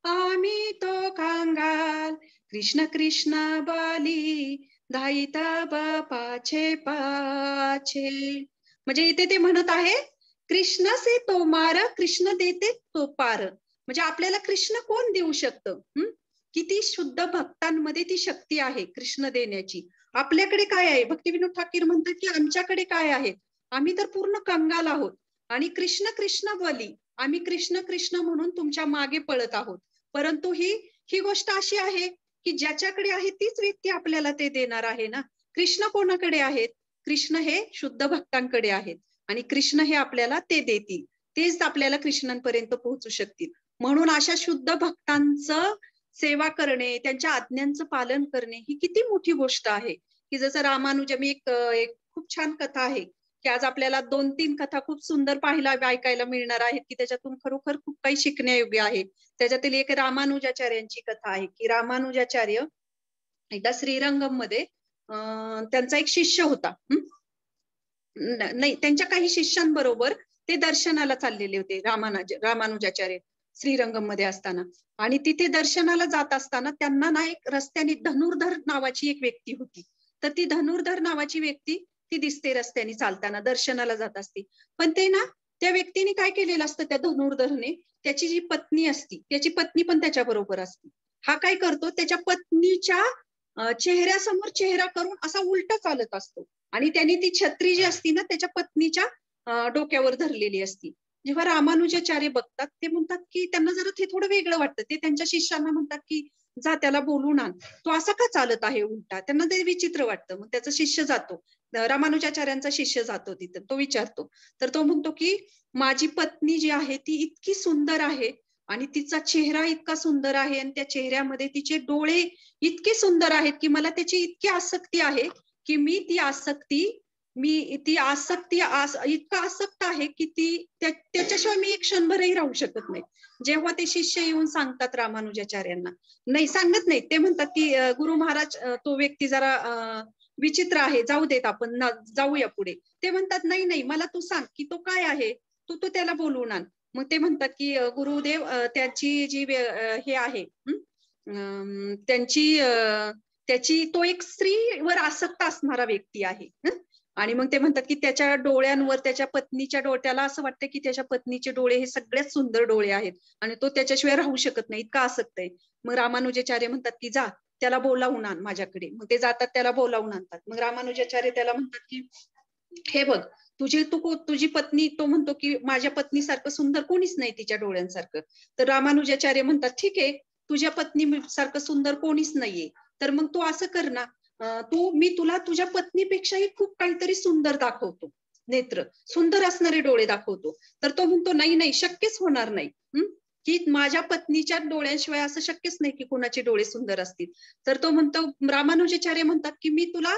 आम्ही तो कांगाल, कृष्ण कृष्ण बाली, धाईत बापाचे पाछे. म्हणजे इथे ते म्हणत आहे, कृष्ण से तोमार, कृष्ण देते तो पार. म्हणजे आपल्याला कृष्ण कोण देऊ शकतं? किती शुद्ध भक्तांमध्ये ती शक्ती आहे कृष्ण देण्याची. आपल्याकडे काय आहे? भक्ती विनोद ठाकीर म्हणतात की आमच्याकडे काय आहे? आम्ही तर पूर्ण कंगाल आहोत आणि कृष्ण कृष्ण बली, आम्ही कृष्ण कृष्ण म्हणून तुमच्या मागे पळत आहोत. परंतु ही गोष्ट अशी आहे की ज्याच्याकडे आहे तीच व्यक्ती आपल्याला ते देणार आहे ना. कृष्ण कोणाकडे आहेत? कृष्ण हे शुद्ध भक्तांकडे आहेत आणि कृष्ण हे आपल्याला ते देतील, तेच आपल्याला कृष्णांपर्यंत पोहोचू शकतील. म्हणून अशा शुद्ध भक्तांचं सेवा करणे, त्यांच्या आज्ञांचं पालन करणे ही किती मोठी गोष्ट आहे. की जसं रामानुज, मी एक खूप छान कथा आहे की आज आपल्याला 2-3 कथा खूप सुंदर ऐकायला मिळणार आहेत की त्याच्यातून खरोखर खूप काही शिकण्यायोग्य आहे. त्याच्यातील एक रामानुजाचार्यांची कथा आहे की रामानुजाचार्य एकदा श्रीरंगम मध्ये त्यांचा एक शिष्य होता. नाही, त्यांच्या काही शिष्यांबरोबर ते दर्शनाला चाललेले होते रामानुजाचार्य श्रीरंगम मध्ये असताना. आणि तिथे दर्शनाला जात असताना त्यांना ना एक रस्त्याने धनुर्धर नावाची एक व्यक्ती होती. तर ती धनुर्धर नावाची व्यक्ती ती दिसते रस्त्याने चालताना, दर्शनाला जात असते. पण ते ना त्या व्यक्तीने काय केलेलं असतं, त्या धनुर्धरने त्याची जी पत्नी असती, त्याची पत्नी पण त्याच्या बरोबर असते. हा काय करतो, त्याच्या पत्नीच्या चेहऱ्यासमोर चेहरा करून असा उलटा चालत असतो आणि त्यांनी ती छत्री जी असती ना त्याच्या पत्नीच्या डोक्यावर धरलेली असती. जेव्हा रामानुजाचार्य बघतात ते म्हणतात की त्यांना जरा ते थोडं वेगळं वाटतं. ते त्यांच्या शिष्यांना म्हणतात की जा त्याला बोलून आण, तो असा का चालत आहे उलटा. त्यांना ते विचित्र वाटतं. मग त्याचा शिष्य जातो, रामानुजाचार्यांचा शिष्य जातो तिथं. तो विचारतो, तर तो म्हणतो की माझी पत्नी जी आहे ती इतकी सुंदर आहे आणि तिचा चेहरा इतका सुंदर आहे आणि त्या चेहऱ्यामध्ये तिचे डोळे इतके सुंदर आहेत की मला त्याची इतकी आसक्ती आहे की मी ती आसक्ती इतका आसक्त आहे की त्याच्याशिवाय मी एक क्षणभरही राहू शकत नाही. जेव्हा ते शिष्य येऊन सांगतात रामानुजाचार्यांना, नाही सांगत नाही, ते म्हणतात की गुरु महाराज तो व्यक्ती जरा विचित्र आहे, जाऊ देत आपण जाऊया पुढे. ते म्हणतात नाही नाही, मला तू सांग की तो काय आहे, तू त्याला बोलवून आण. मग ते म्हणतात की गुरुदेव त्याची जी हे आहे त्याची तो एक स्त्रीवर आसक्त असणारा व्यक्ती आहे. आणि मग ते म्हणतात की त्याच्या डोळ्यांवर, त्याच्या पत्नीच्या त्याला असं वाटतं की त्याच्या पत्नीचे डोळे हे सगळ्यात सुंदर डोळे आहेत आणि तो त्याच्याशिवाय राहू शकत नाही, इतका आसक्त आहे. मग रामानुजाचार्य म्हणतात की जा त्याला बोलावून आण माझ्याकडे. मग ते जातात, त्याला बोलावून आणतात. मग रामानुजाचार्य त्याला म्हणतात की हे बघ, तुझी पत्नी, तो म्हणतो की माझ्या पत्नीसारखं सुंदर कोणीच नाही तिच्या डोळ्यांसारखं. तर रामानुजाचार्य म्हणतात ठीक आहे, तुझ्या पत्नी सारखं सुंदर कोणीच नाहीये, तर मग तू असं कर ना, मी तुला तुझ्या पत्नीपेक्षाही खूप काहीतरी सुंदर दाखवतो, नेत्र सुंदर असणारे डोळे दाखवतो. तर तो म्हणतो नाही नाही, शक्यच होणार नाही, की माझ्या पत्नीच्या डोळ्यांशिवाय असं शक्यच नाही की कुणाचे डोळे सुंदर असतील. तर तो म्हणतो, रामानुजाचार्य म्हणतात की मी तुला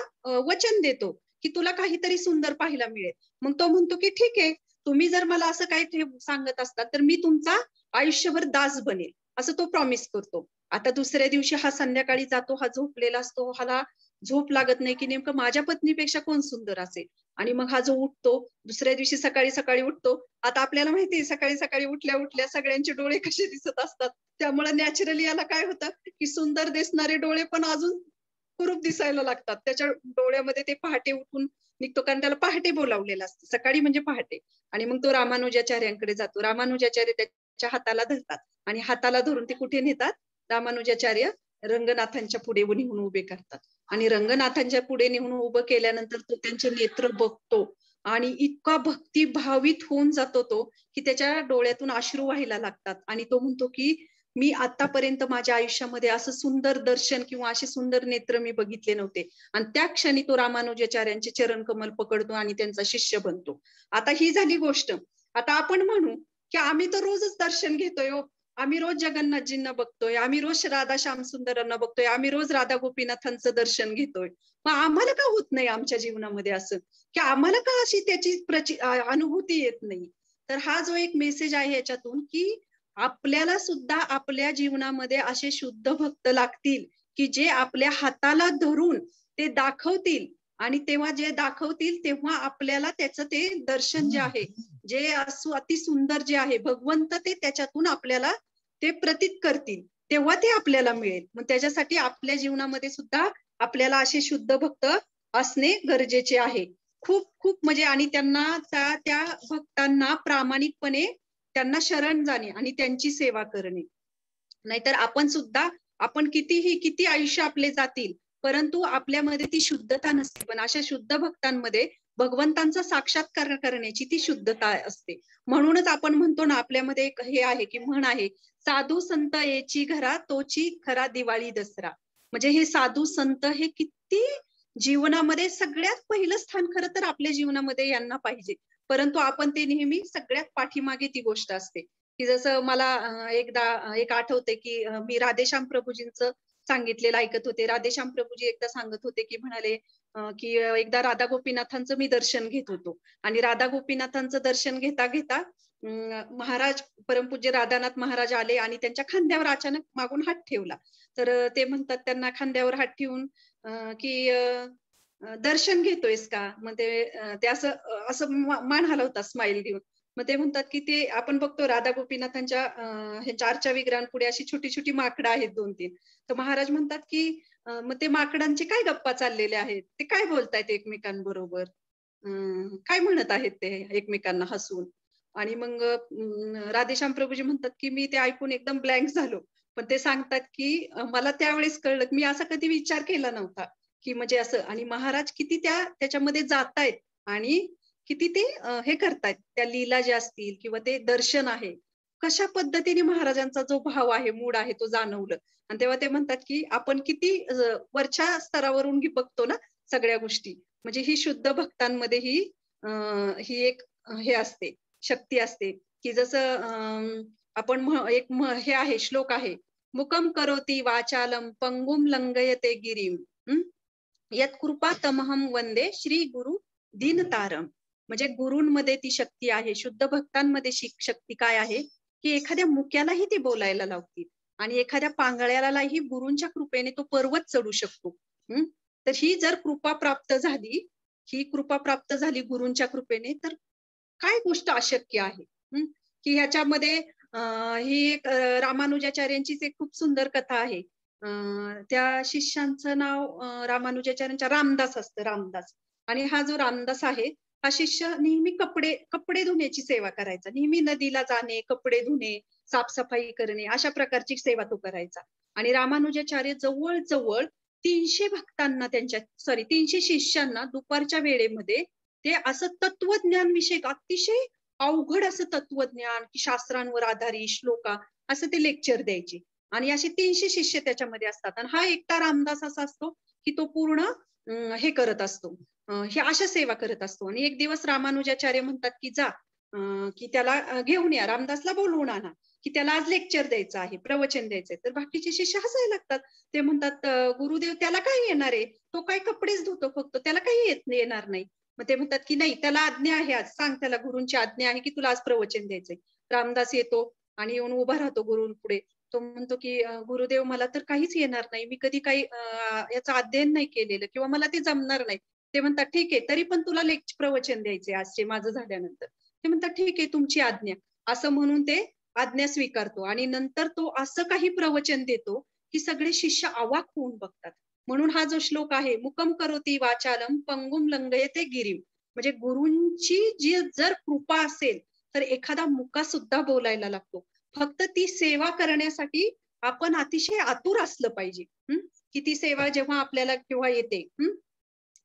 वचन देतो की तुला काहीतरी सुंदर पाहायला मिळेल. मग तो म्हणतो की ठीक आहे, तुम्ही जर मला असं काही सांगत असतात तर मी तुमचा आयुष्यभर दास बनेल, असं तो प्रॉमिस करतो. आता दुसऱ्या दिवशी हा संध्याकाळी जातो, हा झोपलेला असतो, हाला झोप लागत नाही की नेमकं माझ्या पत्नीपेक्षा कोण सुंदर असेल. आणि मग हा जो उठतो, दुसऱ्या दिवशी सकाळी उठतो. आता आपल्याला माहितीये सकाळी उठल्या सगळ्यांचे डोळे कसे दिसत असतात, त्यामुळे नॅचरली याला काय होतं की सुंदर दिसणारे डोळे पण अजून कुरूप दिसायला लागतात. त्याच्या डोळ्यामध्ये ते पहाटे उठून निघतो, कारण त्याला पहाटे बोलावलेलं असतं, सकाळी म्हणजे पहाटे. आणि मग तो रामानुजाचार्यांकडे जातो. रामानुजाचार्य त्याच्या हाताला धरतात आणि हाताला धरून ते कुठे नेतात? रामानुजाचार्य रंगनाथांच्या पुढे नेऊन उभे करतात. आणि रंगनाथांच्या पुढे नेऊन उभं केल्यानंतर तो त्यांचे नेत्र बघतो आणि इतका भक्तिभावित होऊन जातो तो, की त्याच्या डोळ्यातून अश्रू व्हायला लागतात. आणि तो म्हणतो की मी आतापर्यंत माझ्या आयुष्यामध्ये असं सुंदर दर्शन किंवा असे सुंदर नेत्र मी बघितले नव्हते. आणि त्या क्षणी तो रामानुजाचार्यांचे चरण कमल पकडतो आणि त्यांचा शिष्य बनतो. आता ही झाली गोष्ट. आता आपण म्हणू की आम्ही तर रोजच दर्शन घेतोय हो. आम्ही रोज जगन्नाथजींना बघतोय, आम्ही रोज राधा श्याम सुंदरांना बघतोय, आम्ही रोज राधा गोपीनाथांचं दर्शन घेतोय. मग आम्हाला का होत नाही आमच्या जीवनामध्ये असं, की आम्हाला का अशी त्याची अनुभूती येत नाही? तर हा जो एक मेसेज आहे याच्यातून, की आपल्याला सुद्धा आपल्या जीवनामध्ये असे शुद्ध भक्त लागतील, की जे आपल्या हाताला धरून ते दाखवतील. आणि तेव्हा जे दाखवतील तेव्हा आपल्याला त्याचं ते दर्शन जे आहे, जे अति सुंदर जे आहे भगवंत, ते त्याच्यातून आपल्याला ते प्रतीत करतील, तेव्हा ते आपल्याला मिळेल. मग त्याच्यासाठी आपल्या जीवनामध्ये सुद्धा आपल्याला असे शुद्ध भक्त असणे गरजेचे आहे. खूप खूप म्हणजे, आणि त्यांना त्या भक्तांना प्रामाणिकपणे त्यांना शरण जाणे आणि त्यांची सेवा करणे. नाहीतर आपण किती आयुष्य आपले जातील, परंतु आपल्यामध्ये ती शुद्धता नसते. पण अशा शुद्ध भक्तांमध्ये भगवंतांचा साक्षात्कार करण्याची ती शुद्धता असते. म्हणूनच आपण म्हणतो ना, आपल्यामध्ये एक हे आहे, की म्हण आहे, साधू संत याची घरा तोची खरा दिवाळी दसरा. म्हणजे हे साधू संत हे किती जीवनामध्ये सगळ्यात पहिलं स्थान खरं तर आपल्या जीवनामध्ये यांना पाहिजे. परंतु आपण ते नेहमी सगळ्यात पाठीमागे ती गोष्ट असते. की जसं मला एकदा एक आठवते, की मी राधेश्याम प्रभूजींचं सांगितलेलं ऐकत होते. राधेश्याम प्रभूजी एकदा सांगत होते, की म्हणाले की एकदा राधा गोपीनाथांचं मी दर्शन घेत होतो. आणि राधा गोपीनाथांचं दर्शन घेता घेता महाराज परमपूज्य राधानाथ महाराज आले आणि त्यांच्या खांद्यावर अचानक मागून हात ठेवला. तर ते म्हणतात त्यांना खांद्यावर हात ठेवून की दर्शन घेतोयस का? मग ते असं मान हलवतात स्माइल देऊन. मग ते म्हणतात की ते आपण बघतो राधा गोपीनाथांच्या ह्यांच्या आरच्या विग्रहांपुढे अशी छोटी छोटी माकडं आहेत 2-3. तर महाराज म्हणतात की मग ते माकडांचे काय गप्पा चाललेले आहेत, ते काय बोलतायत एकमेकांबरोबर, काय म्हणत आहेत ते एकमेकांना हसून. आणि मग राधेश्याम प्रभूजी म्हणतात की मी ते ऐकून एकदम ब्लँक झालो. पण ते सांगतात की मला त्यावेळेस कळलं, मी असा कधी विचार केला नव्हता की म्हणजे असं. आणि महाराज किती त्याच्यामध्ये जातायत आणि किती ते हे करतायत, त्या लीला ज्या असतील किंवा ते दर्शन आहे, कशा पद्धतीने महाराजांचा जो भाव आहे, मूड आहे, तो जाणवलं. आणि तेव्हा ते म्हणतात की आपण किती वरच्या स्तरावरून बघतो ना सगळ्या गोष्टी. म्हणजे ही शुद्ध भक्तांमध्ये ही एक हे असते, शक्ती असते. की जसं आपण हे आहे, श्लोक आहे, मुकम करोति वाचालम पंगुम लंघयते गिरीम यत कृपा तमहम वंदे श्री गुरु दीनतारम. म्हणजे गुरूंमध्ये ती शक्ती आहे, शुद्ध भक्तांमध्ये शक्ती काय आहे, की एखाद्या मुक्यालाही ते बोलायला लावतील आणि एखाद्या पांगळ्यालाही गुरूंच्या कृपेने तो पर्वत चढू शकतो. तर ही जर कृपा प्राप्त झाली गुरूंच्या कृपेने, तर काय गोष्ट अशक्य आहे. की ह्याच्यामध्ये ही एक रामानुजाचार्यांचीच एक खूप सुंदर कथा आहे. त्या शिष्यांचं नाव रामानुजाचार्यांच्या रामदास असतं, रामदास. आणि हा जो रामदास आहे, हा शिष्य नेहमी कपडे धुण्याची सेवा करायचा. नेहमी नदीला जाणे, कपडे धुणे, साफसफाई करणे, अशा प्रकारची सेवा तो करायचा. आणि रामानुजाचार्य जवळ 300 शिष्यांना दुपारच्या वेळेमध्ये ते असं तत्वज्ञान विषयक अतिशय अवघड असं तत्वज्ञान, शास्त्रांवर आधारित श्लोका असं ते लेक्चर द्यायचे. आणि असे 300 शिष्य त्याच्यामध्ये असतात. आणि हा एकटा रामदास असा असतो की तो पूर्ण हे करत असतो, हे अशा सेवा करत असतो. आणि एक दिवस रामानुजाचार्य म्हणतात की जा की त्याला घेऊन या, रामदासला बोलवून आणा, की त्याला आज लेक्चर द्यायचं आहे, प्रवचन द्यायचंय. तर बाकीचे शिष्य हसायला लागतात. ते म्हणतात गुरुदेव त्याला काय येणार आहे, तो काय कपडेच धुतो फक्त, त्याला काही येणार नाही. मग ते म्हणतात की नाही, त्याला आज्ञा आहे, आज सांग त्याला, गुरूंची आज्ञा आहे की तुला आज प्रवचन द्यायचंय. रामदास येतो आणि येऊन उभा राहतो गुरूंपुढे. तो म्हणतो की गुरुदेव मला तर काहीच येणार नाही, मी कधी काही याचं अध्ययन नाही केलेलं किंवा मला ते जमणार नाही. ते म्हणतात ठीक आहे, तरी पण तुला प्रवचन द्यायचे आजचे माझं झाल्यानंतर. ते म्हणतात ठीक आहे, तुमची आज्ञा, असं म्हणून ते आज्ञा स्वीकारतो. आणि नंतर तो असं काही प्रवचन देतो की सगळे शिष्य अवाक होऊन बघतात. म्हणून हा जो श्लोक आहे, मुकम करोती वाचालम पंगुम लंघयते गिरीम, म्हणजे गुरूंची जी जर कृपा असेल तर एखादा मुका सुद्धा बोलायला लागतो. फक्त ती सेवा करण्यासाठी आपण अतिशय आतुर असलं पाहिजे. की ती सेवा जेव्हा आपल्याला केव्हा येते,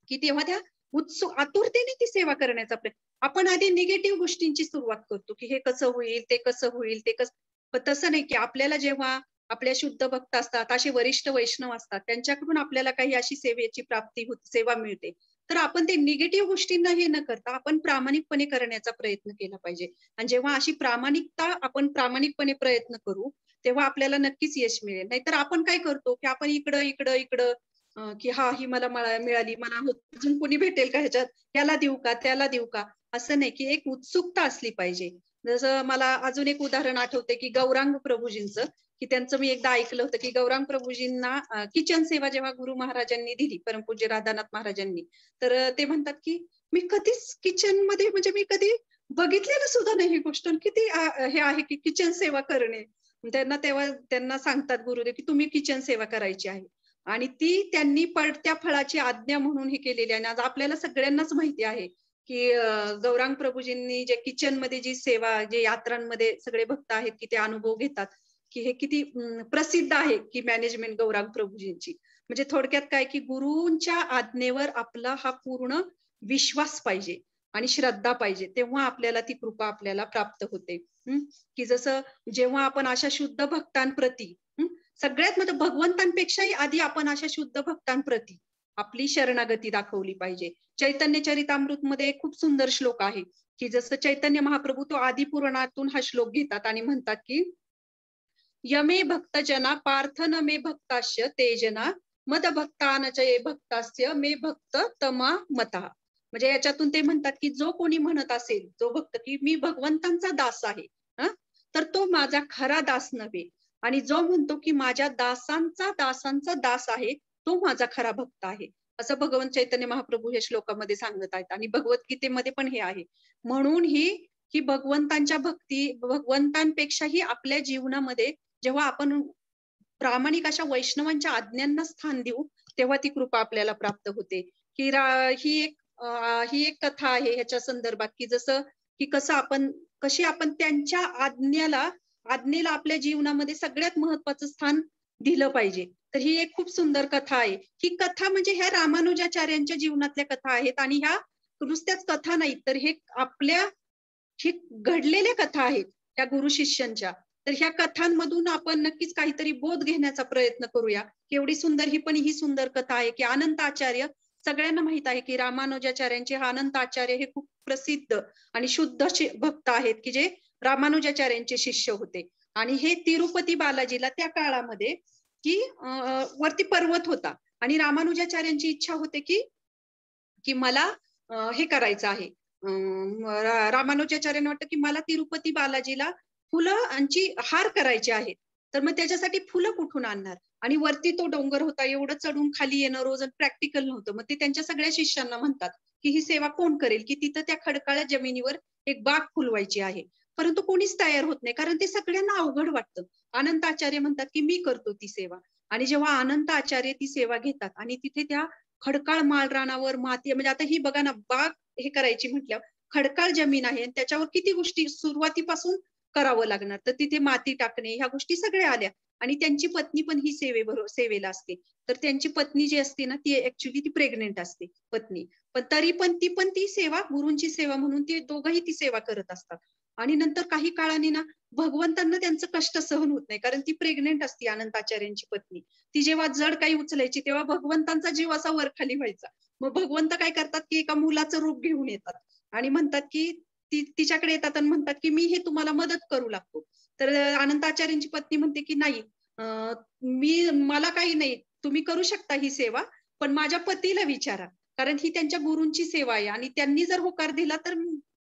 की तेव्हा त्या उत्सुक आतुरतेने ती सेवा करण्याचा प्रयत्न. आपण आधी निगेटिव्ह गोष्टींची सुरुवात करतो, की हे कसं होईल, ते कसं होईल, ते कसं. पण तसं नाही, की आपल्याला जेव्हा आपल्या शुद्ध भक्त असतात, असे वरिष्ठ वैष्णव असतात, त्यांच्याकडून आपल्याला काही अशी सेवेची प्राप्ती होते, सेवा मिळते, तर आपण ते निगेटिव्ह गोष्टींना हे न करता आपण प्रामाणिकपणे करण्याचा प्रयत्न केला पाहिजे. आणि जेव्हा अशी प्रामाणिकता आपण प्रामाणिकपणे प्रयत्न करू, तेव्हा आपल्याला नक्कीच यश मिळेल. नाहीतर आपण काय करतो, की आपण इकडं इकडं इकडं की हा ही मला मिळाली, मला अजून कोणी भेटेल का ह्याच्यात, याला देऊ का, त्याला देऊ का, असं नाही, की एक उत्सुकता असली पाहिजे. जसं मला अजून एक उदाहरण आठवते, की गौरांग प्रभूजींचं, की त्यांचं मी एकदा ऐकलं होतं, की गौरांग प्रभूजींना किचन सेवा जेव्हा गुरु महाराजांनी दिली, परमपूज्य राधानाथ महाराजांनी, तर ते म्हणतात, की मी कधीच किचन मध्ये, म्हणजे मी कधी बघितलेलं सुद्धा नाही ही गोष्ट, किती हे आहे की किचन सेवा करणे. त्यांना तेव्हा त्यांना सांगतात गुरुदेव, की तुम्ही किचन सेवा करायची आहे. आणि ती त्यांनी पडत्या फळाची आज्ञा म्हणून हे केलेली आहे. आज आपल्याला सगळ्यांनाच माहिती आहे, की गौरांग प्रभूजींनी जे किचन मध्ये जी सेवा, जे यात्रांमध्ये सगळे भक्त आहेत, की ते अनुभव घेतात, की हे किती प्रसिद्ध आहे, की मॅनेजमेंट गौरांग प्रभूजींची. म्हणजे थोडक्यात काय, की गुरूंच्या आज्ञेवर आपला हा पूर्ण विश्वास पाहिजे आणि श्रद्धा पाहिजे, तेव्हा आपल्याला ती कृपा आपल्याला प्राप्त होते. की जसं जेव्हा आपण अशा शुद्ध भक्तांप्रती, सगळ्यात म्हणजे भगवंतांपेक्षाही आधी आपण अशा शुद्ध भक्तांप्रती आपली शरणागती दाखवली पाहिजे. चैतन्य चरितामृत मध्ये एक खूप सुंदर श्लोक आहे, की जसं चैतन्य महाप्रभू तो आदी पुराणातून हा श्लोक घेतात आणि म्हणतात, की यमे भक्तजना पार्थ न मे भक्तास्य तेजना मद भक्तान च ये भक्तास्य मे भक्त तमा मता. म्हणजे याच्यातून ते म्हणतात, की जो कोणी म्हणत असेल, जो भक्त, की मी भगवंतांचा दास आहे, तर तो माझा खरा दास नव्हे. आणि जो म्हणतो, की माझ्या दासांचा दास आहे, तो माझा खरा भक्त आहे, असं भगवंत चैतन्य महाप्रभू हे श्लोकामध्ये सांगत आहेत. आणि भगवद्गीतेमध्ये पण हे आहे. म्हणून ही भगवंतांच्या भगवंतांपेक्षाही आपल्या जीवनामध्ये जेव्हा आपण प्रामाणिक अशा वैष्णवांच्या आज्ञांना स्थान देऊ, तेव्हा ती कृपा आपल्याला प्राप्त होते. की ही एक कथा आहे ह्याच्या संदर्भात, की जसं की कशी आपण त्यांच्या आज्ञेला आपल्या जीवनामध्ये सगळ्यात महत्वाचं स्थान दिलं पाहिजे. तर ही एक खूप सुंदर कथा आहे. ही कथा म्हणजे ह्या रामानुजाचार्यांच्या जीवनातल्या कथा आहेत, आणि ह्या नुसत्याच कथा नाहीत, तर हे घडलेल्या कथा आहेत त्या गुरु शिष्यांच्या. तर ह्या कथांमधून आपण नक्कीच काहीतरी बोध घेण्याचा प्रयत्न करूया. केवढी सुंदर ही सुंदर कथा आहे, की अनंत आचार्य, सगळ्यांना माहित आहे, की रामानुजाचार्यांचे हा अनंत आचार्य हे खूप प्रसिद्ध आणि शुद्ध भक्त आहेत, की जे रामानुजाचार्यांचे शिष्य होते. आणि हे तिरुपती बालाजीला त्या काळामध्ये, की वरती पर्वत होता, आणि रामानुजाचार्यांची इच्छा होते, की मला हे करायचं आहे. रामानुजाचार्यांना वाटतं, की मला तिरुपती बालाजीला फुलांची हार करायचे आहेत. तर मग त्याच्यासाठी फुलं कुठून आणणार, आणि वरती तो डोंगर होता, एवढं चढून खाली येणं रोज प्रॅक्टिकल नव्हतं. मग ते त्यांच्या सगळ्या शिष्यांना म्हणतात, की ही सेवा कोण करेल, की तिथं त्या खडकाळ्या जमिनीवर एक बाग फुलवायची आहे. परंतु कोणीच तयार होत नाही, कारण ते सगळ्यांना अवघड वाटतं. अनंत आचार्य म्हणतात, की मी करतो ती सेवा. आणि जेव्हा अनंत आचार्य ती सेवा घेतात, आणि तिथे त्या खडकाळ माळरानावर माती, म्हणजे आता ही बघा ना, बाग हे करायची म्हटल्यावर खडकाळ जमीन आहे, त्याच्यावर किती गोष्टी सुरुवातीपासून करावं लागणार. तर तिथे माती टाकणे, ह्या गोष्टी सगळ्या आल्या. आणि त्यांची पत्नी पण ही सेवेला असते. तर त्यांची पत्नी जी असते ना, ती ऍक्च्युली ती प्रेग्नेंट असते पत्नी. पण तरी पण ती सेवा, गुरूंची सेवा म्हणून ते दोघंही ती सेवा करत असतात. आणि नंतर काही काळाने ना, भगवंतांना त्यांचं कष्ट सहन होत नाही, कारण ती प्रेग्नेंट असते अनंताचार्यांची पत्नी. ती जेव्हा जड काही उचलायची, तेव्हा भगवंतांचा जीव असा वर खाली व्हायचा. मग भगवंत काय करतात, की एका मुलाचं रूप घेऊन येतात आणि म्हणतात, की तिच्याकडे येतात आणि म्हणतात, की मी हे तुम्हाला मदत करू लागतो. तर अनंताचार्यांची पत्नी म्हणते, की नाही, मला काही नाही, तुम्ही करू शकता ही सेवा, पण माझ्या पतीला विचारा, कारण ही त्यांच्या गुरूंची सेवा आहे, आणि त्यांनी जर होकार दिला तर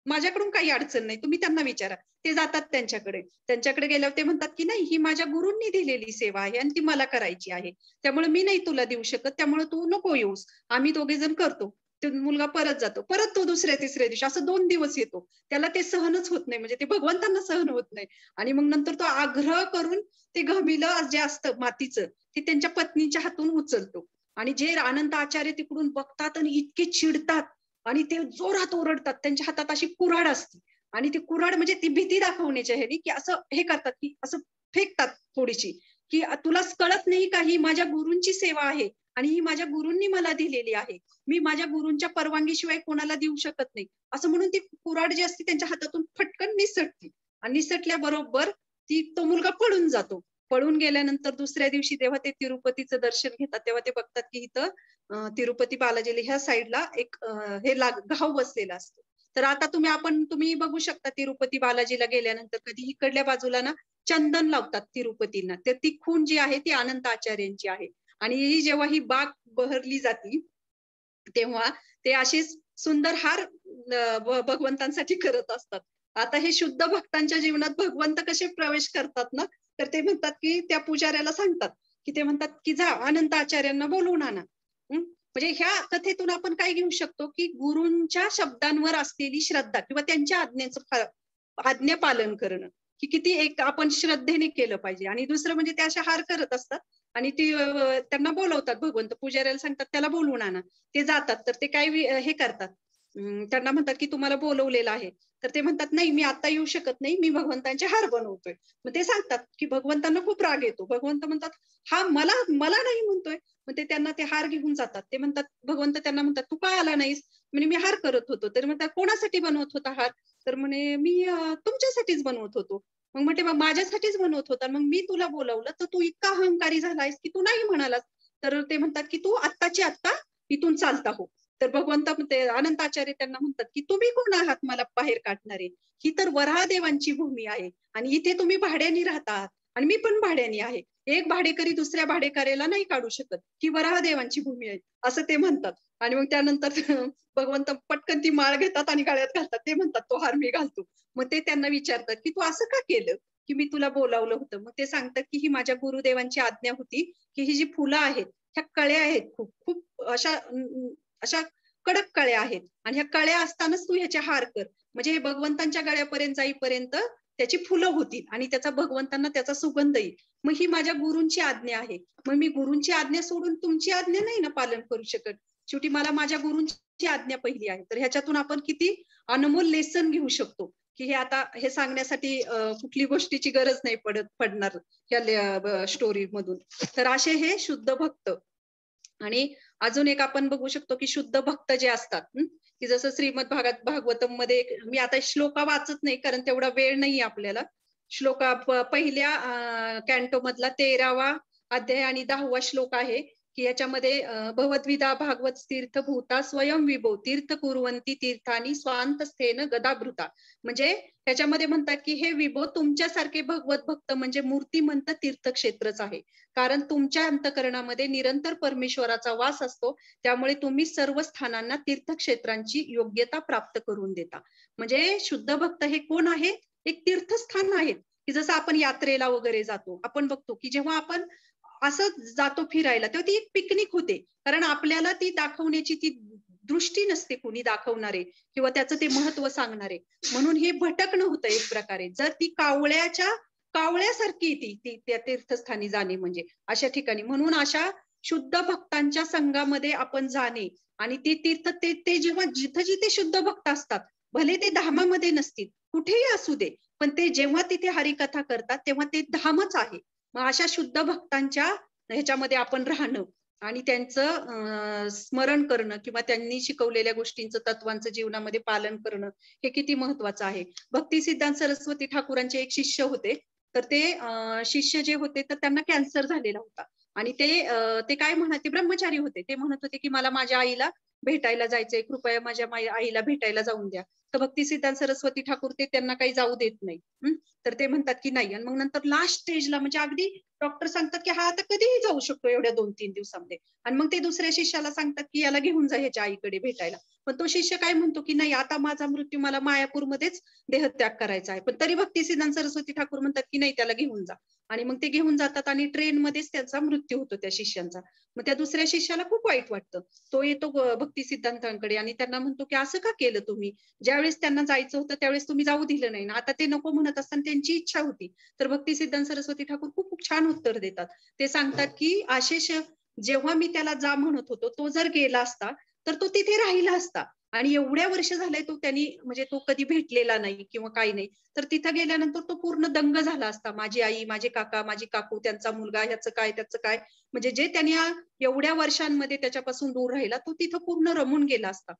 माझ्याकडून काही अडचण नाही, तुम्ही त्यांना विचारा. ते जातात त्यांच्याकडे गेल्यावर ते म्हणतात, की नाही, ही माझ्या गुरूंनी दिलेली सेवा आहे आणि ती मला करायची आहे, त्यामुळे मी नाही तुला देऊ शकत, त्यामुळे तू नको येऊस, आम्ही दोघे जण करतो. तो मुलगा परत जातो, परत तो दुसऱ्या तिसऱ्या दिवशी असं 2 दिवस येतो. त्याला ते सहनच होत नाही, म्हणजे ते भगवंतांना सहन होत नाही. आणि मग नंतर तो आग्रह करून ते घमिलं जे असतं मातीचं, ते त्यांच्या पत्नीच्या हातून उचलतो आणि जे अनंत आचार्य तिकडून बघतात आणि इतके चिडतात आणि ते जोरात ओरडतात. त्यांच्या हातात अशी कुऱ्हाड असते आणि ती कुऱ्हाड म्हणजे ती भीती दाखवण्याची आहे की असं हे करतात की असं फेकतात थोडीशी, की तुला कळत नाही का ही माझ्या गुरूंची सेवा आहे आणि ही माझ्या गुरूंनी मला दिलेली आहे. मी माझ्या गुरूंच्या परवानगीशिवाय कोणाला देऊ शकत नाही. असं म्हणून ती कुऱ्हाड जी असते त्यांच्या हातातून फटकन निसटते आणि निसटल्याबरोबर तो मुलगा पळून जातो. पळून गेल्यानंतर दुसऱ्या दिवशी तेव्हा ते तिरुपतीचं दर्शन घेतात, तेव्हा ते बघतात की इथं तिरुपती बालाजीला ह्या साईडला एक घाव बसलेला असतो. तर आता तुम्ही बघू शकता तिरुपती बालाजीला गेल्यानंतर कधी इकडल्या बाजूला ना चंदन लावतात तिरुपतीला. तर ती खूण जी आहे ती अनंत आचार्यांची आहे. आणि ही जेव्हा ही बाग बहरली जाती तेव्हा ते असे सुंदर हार भगवंतांसाठी करत असतात. आता हे शुद्ध भक्तांच्या जीवनात भगवंत कसे प्रवेश करतात ना, तर ते म्हणतात की त्या पुजाऱ्याला सांगतात की ते म्हणतात की जा अनंत आचार्यांना बोलवून आणा. म्हणजे ह्या कथेतून आपण काय घेऊ शकतो की गुरूंच्या शब्दांवर असलेली श्रद्धा किंवा त्यांच्या आज्ञेचं आज्ञा पालन करणं की किती एक आपण श्रद्धेने केलं पाहिजे. आणि दुसरं म्हणजे ते अशा हार करत असतात आणि ती त्यांना बोलवतात भगवंत, पुजाऱ्याला सांगतात त्याला बोलवून आणा. ते जातात तर ते काय हे करतात, त्यांना म्हणतात की तुम्हाला बोलवलेलं आहे. तर ते म्हणतात नाही मी आता येऊ शकत नाही, मी भगवंतांचे हार बनवतोय. मग ते सांगतात की भगवंतांना खूप राग येतो. भगवंत म्हणतात हा मला नाही म्हणतोय. मग ते त्यांना ते हार घेऊन जातात. ते म्हणतात भगवंत त्यांना म्हणतात तू का आला नाहीस? म्हणजे मी हार करत होतो. तर म्हणतात कोणासाठी बनवत होता हार? तर म्हणे मी तुमच्यासाठीच बनवत होतो. मग म्हणते मग माझ्यासाठीच बनवत होता, मग मी तुला बोलावलं तर तू इतका अहंकारी झालायस की तू नाही म्हणालास. तर ते म्हणतात की तू आत्ताची आत्ता इथून चालता हो. तर भगवंत अनंत आचार्य त्यांना म्हणतात की तुम्ही कोण आहात मला बाहेर काढणारे? ही तर वराहदेवांची भूमी आहे आणि इथे तुम्ही भाड्याने राहतात आणि मी पण भाड्याने आहे. एक भाडेकरी दुसऱ्या भाडेकरीला नाही काढू शकत. ही वराहदेवांची भूमी आहे असं ते म्हणतात. आणि मग त्यानंतर भगवंत पटकन ती माळ घेतात आणि गळ्यात घालतात. ते म्हणतात तो हार मी घालतो. मग ते त्यांना विचारतात की तू असं का केलं? की मी तुला बोलावलं होतं. मग ते सांगतात की ही माझ्या गुरुदेवांची आज्ञा होती की ही जी फुलं आहेत ह्या कळ्या आहेत, खूप खूप अशा कडक कळ्या आहेत आणि ह्या कळ्या असतानाच तू ह्याचे हार कर. म्हणजे हे भगवंतांच्या गळ्यापर्यंत जाईपर्यंत त्याची फुलं होतील आणि त्याचा भगवंतांना त्याचा सुगंध येईल. मग ही माझ्या गुरूंची आज्ञा आहे. मग मी गुरूंची आज्ञा सोडून तुमची आज्ञा नाही ना पालन करू शकत. शेवटी मला माझ्या गुरूंची आज्ञा पहिली आहे. तर ह्याच्यातून आपण किती अनमोल लेसन घेऊ शकतो की हे आता हे सांगण्यासाठी कुठली गोष्टीची गरज नाही पडणार या स्टोरी मधून. तर असे हे शुद्ध भक्त. आणि अजून एक आपण बघू शकतो की शुद्ध भक्त जे असतात की जसं श्रीमद भागवतम मध्ये मी आता श्लोका वाचत नाही कारण तेवढा वेळ नाही आपल्याला. श्लोका पहिल्या कॅन्टो मधला 13वा अध्याय आणि 10वा श्लोक आहे की याच्यामध्ये भवद्विदा भागवत तीर्थ भूता स्वयं विभो तीर्थ कुर्वंती तीर्थानी स्वांतस्थेन गदाभृता. म्हणजे त्याच्यामध्ये म्हणतात की हे विभो तुमच्यासारखे भगवत भक्त म्हणजे मूर्तिमंत तीर्थक्षेत्रच आहे. कारण तुमच्या अंतकरणामध्ये निरंतर परमेश्वराचा वास असतो. त्यामुळे तुम्ही सर्व स्थानांना तीर्थक्षेत्रांची योग्यता प्राप्त करून देता. म्हणजे शुद्ध भक्त हे कोण आहे? एक तीर्थस्थान आहेत की जसं आपण यात्रेला वगैरे जातो. आपण बघतो की जेव्हा आपण असं जातो फिरायला तेव्हा ती एक पिकनिक होते. कारण आपल्याला ती दाखवण्याची ती दृष्टी नसते कोणी दाखवणारे किंवा त्याचं ते महत्व सांगणारे. म्हणून हे भटकणं होतं एक प्रकारे. जर ती कावळ्यासारखी ती त्या तीर्थस्थानी जाणे म्हणजे अशा ठिकाणी. म्हणून अशा शुद्ध भक्तांच्या संघामध्ये आपण जाणे आणि ते तीर्थ ते जेव्हा जिथे जिथे शुद्ध भक्त असतात भले ते धामामध्ये नसतील कुठेही असू दे पण ते जेव्हा तिथे हरिकथा करतात तेव्हा ते धामच आहे. मग अशा शुद्ध भक्तांच्या ह्याच्यामध्ये आपण राहणं आणि त्यांचं स्मरण करणं किंवा त्यांनी शिकवलेल्या गोष्टींचं तत्वांचं जीवनामध्ये पालन करणं हे किती महत्वाचं आहे. भक्ती सिद्धांत सरस्वती ठाकूरांचे एक शिष्य होते. तर ते शिष्य जे होते तर त्यांना कॅन्सर झालेला होता आणि ते काय ते ब्रह्मचारी होते. ते म्हणत होते की मला माझ्या आईला भेटायला जायचंय, कृपया माझ्या आईला भेटायला जाऊन द्या. तर भक्ती सिद्धांत सरस्वती ठाकूर ते त्यांना काही जाऊ देत नाही. तर ते म्हणतात की नाही. आणि मग नंतर लास्ट स्टेजला म्हणजे अगदी डॉक्टर सांगतात की हा आता कधीही जाऊ शकतो एवढ्या 2-3 दिवसामध्ये. आणि मग ते दुसऱ्या शिष्याला सांगतात की याला घेऊन जा ह्याच्या आईकडे भेटायला. पण तो शिष्य काय म्हणतो की नाही आता माझा मृत्यू मला मायापूरमध्येच देहत्याग करायचा आहे. पण तरी भक्ती सिद्धांत सरस्वती ठाकूर म्हणतात की नाही त्याला घेऊन जा. आणि मग ते घेऊन जातात आणि ट्रेनमध्येच त्याचा मृत्यू होतो त्या शिष्यांचा. मग त्या दुसऱ्या शिष्याला खूप वाईट वाटतं. तो येतो भक्ती सिद्धांतांकडे आणि त्यांना म्हणतो की असं का केलं तुम्ही? ज्यावेळेस त्यांना जायचं होतं त्यावेळेस तुम्ही जाऊ दिलं नाही ना. आता ते नको म्हणत असताना त्यांची इच्छा होती. तर भक्ती सिद्धांत सरस्वती ठाकूर खूप खूप छान उत्तर देतात. ते सांगतात की आशेष जेव्हा मी त्याला जा म्हणत होतो तो जर गेला असता तर तो तिथे राहिला असता. आणि एवढ्या वर्ष झालंय तो त्यांनी म्हणजे तो कधी भेटलेला नाही किंवा काही नाही, तर तिथं गेल्यानंतर तो पूर्ण दंग झाला असता. माझी आई, माझे काका, माझी काकू, त्यांचा मुलगा, ह्याचं काय त्याचं काय, म्हणजे जे त्यांनी एवढ्या वर्षांमध्ये त्याच्यापासून दूर राहिला तो तिथं पूर्ण रमून गेला असता.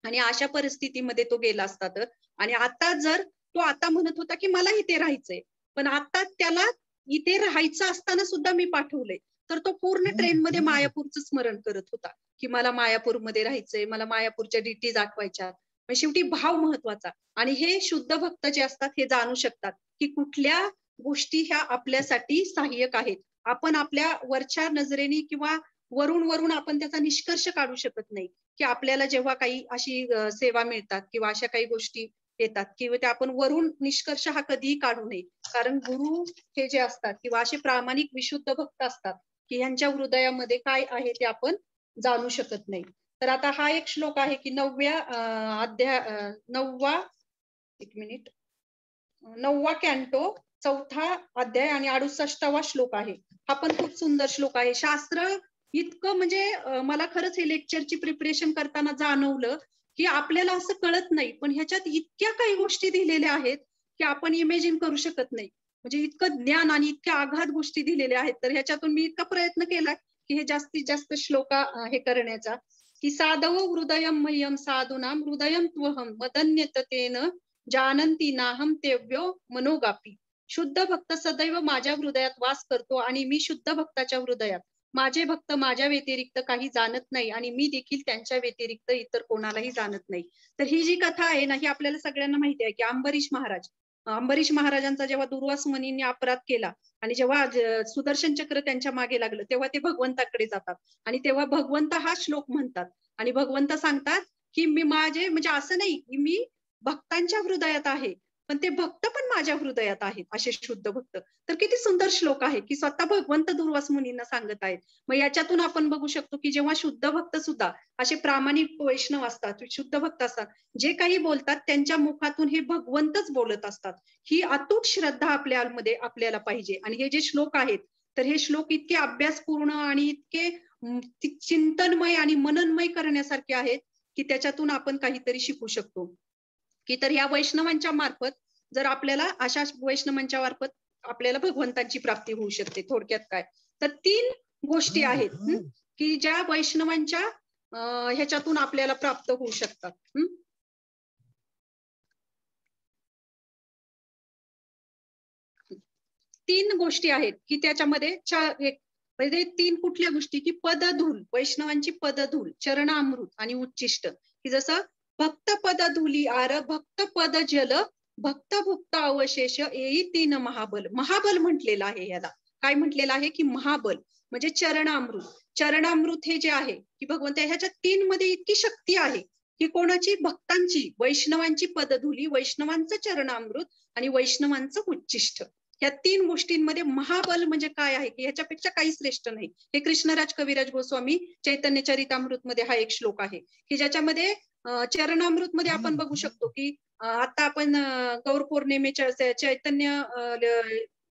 आणि अशा परिस्थितीमध्ये तो गेला असता. तर आणि आता जर तो आता म्हणत होता की मला इथे राहायचंय, पण आता त्याला इथे राहायचं असताना सुद्धा मी पाठवलंय, तर तो पूर्ण ट्रेनमध्ये मायापूरचं स्मरण करत होता की मला मायापूरमध्ये राहायचंय, मला मायापूरच्या डिटीज आठवायच्या. शेवटी भाव महत्वाचा. आणि हे शुद्ध भक्त जे असतात हे जाणू शकतात की कुठल्या गोष्टी ह्या आपल्यासाठी सहाय्यक आहेत. आपण आपल्या वरच्या नजरेने किंवा वरून आपण त्याचा निष्कर्ष काढू शकत नाही की आपल्याला जेव्हा काही अशी सेवा मिळतात किंवा अशा काही गोष्टी येतात किंवा त्या आपण वरून निष्कर्ष हा कधीही काढू नये. कारण गुरु हे जे असतात किंवा असे प्रामाणिक विशुद्ध भक्त असतात की यांच्या हृदयामध्ये काय आहे ते आपण जाणू शकत नाही. तर आता हा एक श्लोक आहे की 9वा कॅन्टो 4था अध्याय आणि 68वा श्लोक आहे. हा पण खूप सुंदर श्लोक आहे. शास्त्र इतकं म्हणजे मला खरंच हे लेक्चरची प्रिपरेशन करताना जाणवलं की आपल्याला असं कळत नाही, पण ह्याच्यात इतक्या काही गोष्टी दिलेल्या आहेत की आपण इमॅजिन करू शकत नाही. म्हणजे इतकं ज्ञान आणि इतक्या आघात गोष्टी दिलेल्या आहेत. तर ह्याच्यातून मी इतका प्रयत्न केला की हे जास्तीत जास्त श्लोका हे करण्याचा की साधव हृदयम मह्यम साधूनाम हृदयम त्वहम मदन्यतेन जानन्ती नाहम तेव्यो मनोगापी. शुद्ध भक्त सदैव माझ्या हृदयात वास करतो आणि मी शुद्ध भक्ताच्या हृदयात. माझे भक्त माझ्या व्यतिरिक्त काही जाणत नाही आणि मी देखील त्यांच्या व्यतिरिक्त इतर कोणालाही जाणत नाही. तर ही जी कथा आहे ना ही आपल्याला सगळ्यांना माहिती आहे की अंबरीश महाराजांचा जेव्हा दुर्वास मुनींनी अपराध केला आणि जेव्हा सुदर्शन चक्र त्यांच्या मागे लागलं तेव्हा ते भगवंताकडे जातात आणि तेव्हा भगवंत हा श्लोक म्हणतात आणि भगवंत सांगतात की मी माझे म्हणजे असं नाही की मी भक्तांच्या हृदयात आहे, पण ते भक्त पण माझ्या हृदयात आहेत असे शुद्ध भक्त. तर किती सुंदर श्लोक आहे की स्वतः भगवंत दुर्वास मुनींना सांगत आहेत. मग याच्यातून आपण बघू शकतो की जेव्हा शुद्ध भक्त सुद्धा असे प्रामाणिक वैष्णव असतात, शुद्ध भक्त असतात, जे काही बोलतात त्यांच्या मुखातून हे भगवंतच बोलत असतात. ही अतूट श्रद्धा आपल्यामध्ये आपल्याला पाहिजे. आणि हे जे श्लोक आहेत तर हे श्लोक इतके अभ्यासपूर्ण आणि इतके चिंतनमय आणि मननमय करण्यासारखे आहेत की त्याच्यातून आपण काहीतरी शिकू शकतो. की तर या वैष्णवांच्या मार्फत जर आपल्याला अशा वैष्णवांच्या मार्फत आपल्याला भगवंताची प्राप्ती होऊ शकते. थोडक्यात काय तर 3 गोष्टी आहेत की ज्या वैष्णवांच्या ह्याच्यातून आपल्याला प्राप्त होऊ शकतात. 3 गोष्टी आहेत की त्याच्यामध्ये म्हणजे 3 कुठल्या गोष्टी की पदधूल, वैष्णवांची पदधूल, चरणामृत आणि उच्चिष्ट. की जसं भक्त पद धुली आर भक्त पद जल भक्त भुक्त अवशेष येई 3 महाबल. महाबल म्हटलेलं आहे याला. काय म्हटलेलं आहे की महाबल म्हणजे चरणामृत. चरणामृत हे जे आहे की भगवंत ह्याच्या 3 मध्ये इतकी शक्ती आहे की कोणाची भक्तांची, वैष्णवांची पदधुली, वैष्णवांचं चरणामृत आणि वैष्णवांचं उच्चिष्ट. या 3 गोष्टींमध्ये महाबल म्हणजे काय आहे की ह्याच्यापेक्षा काही श्रेष्ठ नाही. हे कृष्णराज कविराज गोस्वामी चैतन्य चरितामृत मध्ये हा एक श्लोक आहे की ज्याच्यामध्ये चरणामृत मध्ये आपण बघू शकतो की आता आपण गौर पौर्णिमेच्या चैतन्य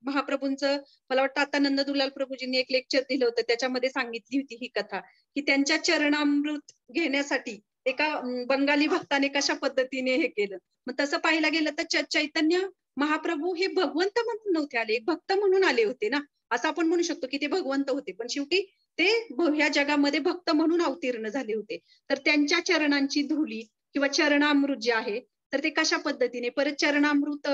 महाप्रभूंचं मला वाटतं आता नंददुलाल प्रभूजींनी एक लेक्चर दिलं होतं त्याच्यामध्ये सांगितली होती ही कथा की त्यांच्या चरणामृत घेण्यासाठी एका बंगाली भक्ताने कशा पद्धतीने हे केलं. मग तसं पाहायला गेलं तर चैतन्य महाप्रभू हे भगवंत म्हणून नव्हते आले, एक भक्त म्हणून आले होते ना. असं आपण म्हणू शकतो की ते भगवंत होते पण शेवटी ते ह्या जगामध्ये भक्त म्हणून अवतीर्ण झाले होते. तर त्यांच्या चरणांची धुली किंवा चरणामृत जे आहे तर ते कशा पद्धतीने परत चरणामृत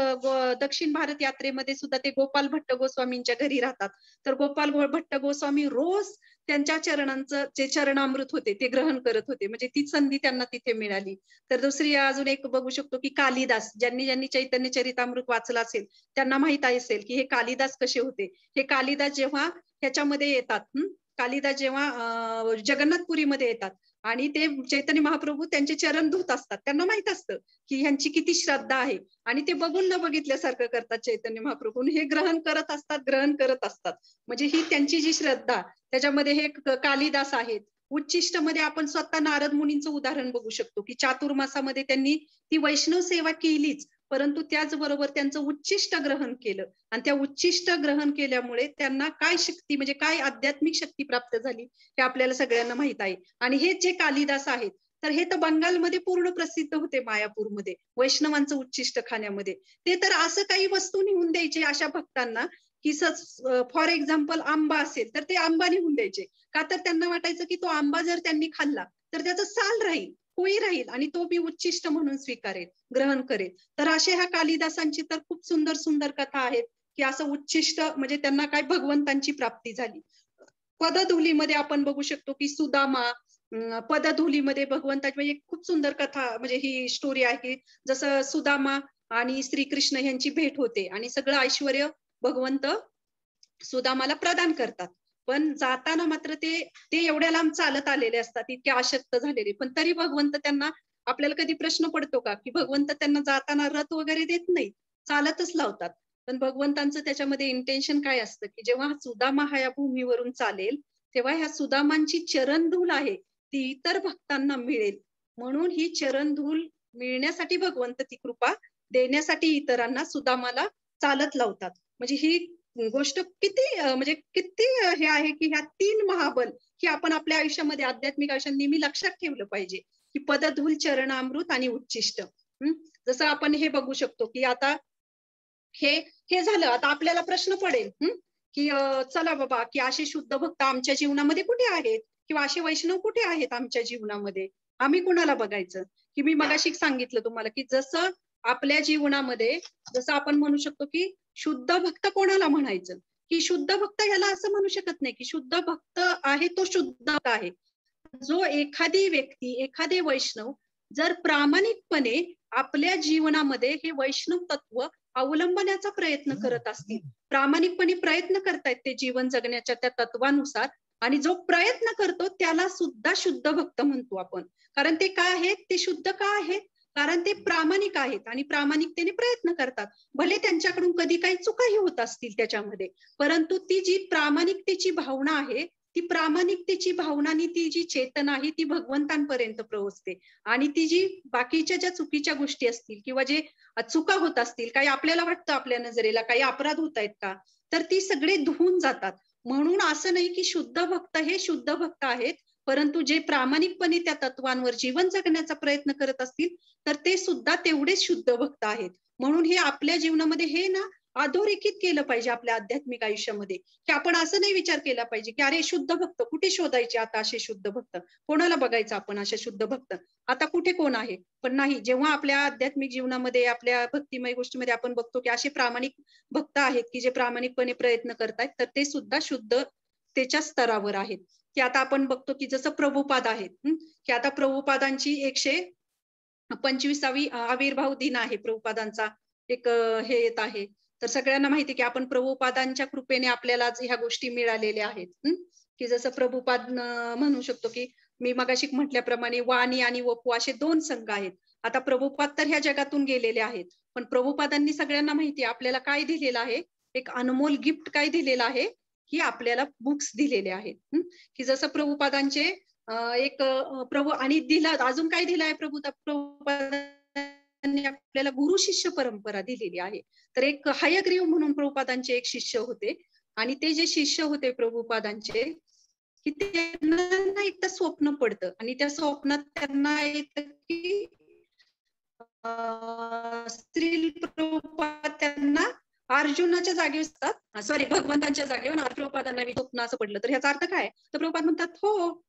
दक्षिण भारत यात्रेमध्ये सुद्धा ते गोपाल भट्ट गोस्वामींच्या घरी राहतात. तर गोपाल भट्ट गोस्वामी रोज त्यांच्या चरणांचं जे चरणामृत होते ते ग्रहण करत होते. म्हणजे ती संधी त्यांना तिथे मिळाली. तर दुसरी अजून एक बघू शकतो की कालिदास, ज्यांनी चैतन्य चरितामृत वाचलं असेल त्यांना माहित असेल की हे कालिदास कसे होते. हे कालिदास जेव्हा ह्याच्यामध्ये येतात कालिदास जेव्हा जगन्नाथपुरीमध्ये येतात आणि ते चैतन्य महाप्रभू त्यांचे चरण धुत असतात, त्यांना माहित असतं की ह्यांची किती श्रद्धा आहे आणि ते बघून न बघितल्यासारखं करतात चैतन्य महाप्रभू. हे ग्रहण करत असतात. म्हणजे ही त्यांची जी श्रद्धा त्याच्यामध्ये हे कालिदास आहेत. उच्चिष्ट मध्ये आपण स्वतः नारद मुनींचं उदाहरण बघू शकतो की चातुर्मासामध्ये त्यांनी ती वैष्णव सेवा केलीच परंतु त्याचबरोबर त्यांचं उच्चिष्ट ग्रहण केलं आणि त्या उच्चिष्ट ग्रहण केल्यामुळे त्यांना काय शक्ती म्हणजे काय आध्यात्मिक शक्ती प्राप्त झाली हे आपल्याला सगळ्यांना माहित आहे. आणि हे जे कालिदास आहेत तर हे तर बंगालमध्ये पूर्ण प्रसिद्ध होते, मायापूरमध्ये वैष्णवांचं उच्चिष्ट खाण्यामध्ये. ते तर असं काही वस्तू नेऊन द्यायचे अशा भक्तांना की फॉर एक्झाम्पल आंबा असेल तर ते आंबा निघून द्यायचे. का तर त्यांना वाटायचं की तो आंबा जर त्यांनी खाल्ला तर त्याचा साल राहील, कोळी राहील आणि तो मी उच्चिष्ट म्हणून स्वीकारेल, ग्रहण करेल. तर अशा ह्या कालिदासांची तर खूप सुंदर सुंदर कथा आहेत की असं उच्चिष्ट म्हणजे त्यांना काय भगवंतांची प्राप्ती झाली. पदधुलीमध्ये आपण बघू शकतो की सुदामा, पदधुलीमध्ये भगवंताची म्हणजे खूप सुंदर कथा म्हणजे ही स्टोरी आहे. जसं सुदामा आणि श्रीकृष्ण यांची भेट होते आणि सगळं ऐश्वर्य भगवंत सुदामाला प्रदान करतात. पण जाताना मात्र ते एवढ्या लांब चालत आलेले असतात, इतके अशक्त झालेले, पण तरी भगवंत त्यांना, आपल्याला कधी प्रश्न पडतो का की भगवंत त्यांना जाताना रथ वगैरे देत नाही, चालतच लावतात. पण भगवंतांचं त्याच्यामध्ये इंटेन्शन काय असतं की जेव्हा सुदामा हा या भूमीवरून चालेल तेव्हा ह्या सुदामांची चरणधूल आहे ती इतर भक्तांना मिळेल, म्हणून ही चरणधूल मिळण्यासाठी भगवंत ती कृपा देण्यासाठी इतरांना सुदामाला चालत लावतात. म्हणजे ही गोष्ट किती म्हणजे किती हे आहे की ह्या 3 महाबल की आपण आपल्या आयुष्यामध्ये आध्यात्मिक आयुष्यात नेहमी लक्षात ठेवलं पाहिजे की पदधूल, चरणामृत आणि उच्चिष्ट. जसं आपण हे बघू शकतो की आता हे झालं. आता आपल्याला प्रश्न पडेल की चला बाबा की असे शुद्ध भक्त आमच्या जीवनामध्ये कुठे आहेत किंवा असे वैष्णव कुठे आहेत आमच्या जीवनामध्ये, आम्ही कुणाला बघायचं. की मी मगाशी सांगितलं तुम्हाला की जसं आपल्या जीवनामध्ये जसं आपण म्हणू शकतो की शुद्ध भक्त कोणाला म्हणायचं, की शुद्ध भक्त ह्याला असं म्हणू शकत नाही की शुद्ध भक्त आहे तो शुद्ध आहे. जो एखादी व्यक्ती, एखादे वैष्णव जर प्रामाणिकपणे आपल्या जीवनामध्ये हे वैष्णव तत्व अवलंबण्याचा प्रयत्न करत असतील, प्रामाणिकपणे प्रयत्न करतायत ते जीवन जगण्याच्या त्या तत्वानुसार, आणि जो प्रयत्न करतो त्याला सुद्धा शुद्ध भक्त म्हणतो आपण. कारण ते काय आहेत, ते शुद्ध का आहेत, कारण ते प्रामाणिक आहेत आणि प्रामाणिकतेने प्रयत्न करतात. भले त्यांच्याकडून कधी काही चुकाही होत असतील त्याच्यामध्ये, परंतु ती जी प्रामाणिकतेची भावना आहे, ती प्रामाणिकतेची भावना आणि ती जी चेतना आहे ती भगवंतांपर्यंत पोहोचते. आणि ती जी बाकीच्या ज्या चुकीच्या गोष्टी असतील किंवा जे चुका होत असतील, काही आपल्याला वाटतं आपल्या नजरेला काही अपराध होत आहेत का, तर ती सगळे धुवून जातात. म्हणून असं नाही की शुद्ध भक्त हे शुद्ध भक्त आहेत, परंतु जे प्रामाणिकपणे त्या तत्वांवर जीवन जगण्याचा प्रयत्न करत असतील तर ते सुद्धा तेवढेच शुद्ध भक्त आहेत. म्हणून हे आपल्या जीवनामध्ये हे ना अधोरेखित केलं पाहिजे आपल्या आध्यात्मिक आयुष्यामध्ये, की आपण असं नाही विचार केला पाहिजे की अरे शुद्ध भक्त कुठे शोधायचे आता, असे शुद्ध भक्त कोणाला बघायचं आपण, अशा शुद्ध भक्त आता कुठे कोण आहे. पण नाही, जेव्हा आपल्या आध्यात्मिक जीवनामध्ये आपल्या भक्तिमय गोष्टीमध्ये आपण बघतो की असे प्रामाणिक भक्त आहेत की जे प्रामाणिकपणे प्रयत्न करतायत, तर ते सुद्धा शुद्धतेच्या स्तरावर आहेत. की आता आपण बघतो की जसं प्रभुपाद आहेत की आता प्रभुपादांची 125वी आविर्भाव दिन आहे प्रभुपादांचा, एक हे येत आहे. तर सगळ्यांना माहिती की आपण प्रभुपादांच्या कृपेने आपल्याला ह्या गोष्टी मिळालेल्या आहेत. की जसं प्रभुपाद म्हणू शकतो की मी मगाशी म्हटल्याप्रमाणे वाणी आणि वपू असे 2 संघ आहेत. आता प्रभुपाद तर ह्या जगातून गेलेले आहेत, पण प्रभुपादांनी सगळ्यांना माहिती आहे आपल्याला काय दिलेलं आहे, एक अनमोल गिफ्ट काय दिलेलं आहे की आपल्याला बुक्स दिलेले आहेत. की जसं प्रभुपादांचे एक प्रभू आणि दिला अजून काय दिलं आहे प्रभुपादांनी आपल्याला गुरु शिष्य परंपरा दिलेली आहे. तर एक हयग्रीव म्हणून प्रभुपादांचे एक शिष्य होते आणि ते जे शिष्य होते प्रभुपादांचे की त्यांना एकदा स्वप्न पडतं आणि त्या स्वप्नात त्यांना येतं की श्री प्रभुपाद त्यांना अर्जुनाच्या जागेवर असतात, सॉरी भगवंतांच्या जागेवर प्रभुपादांना स्वप्न असं पडलं. तर ह्याचा अर्थ काय, तर प्रभुपाद म्हणतात हो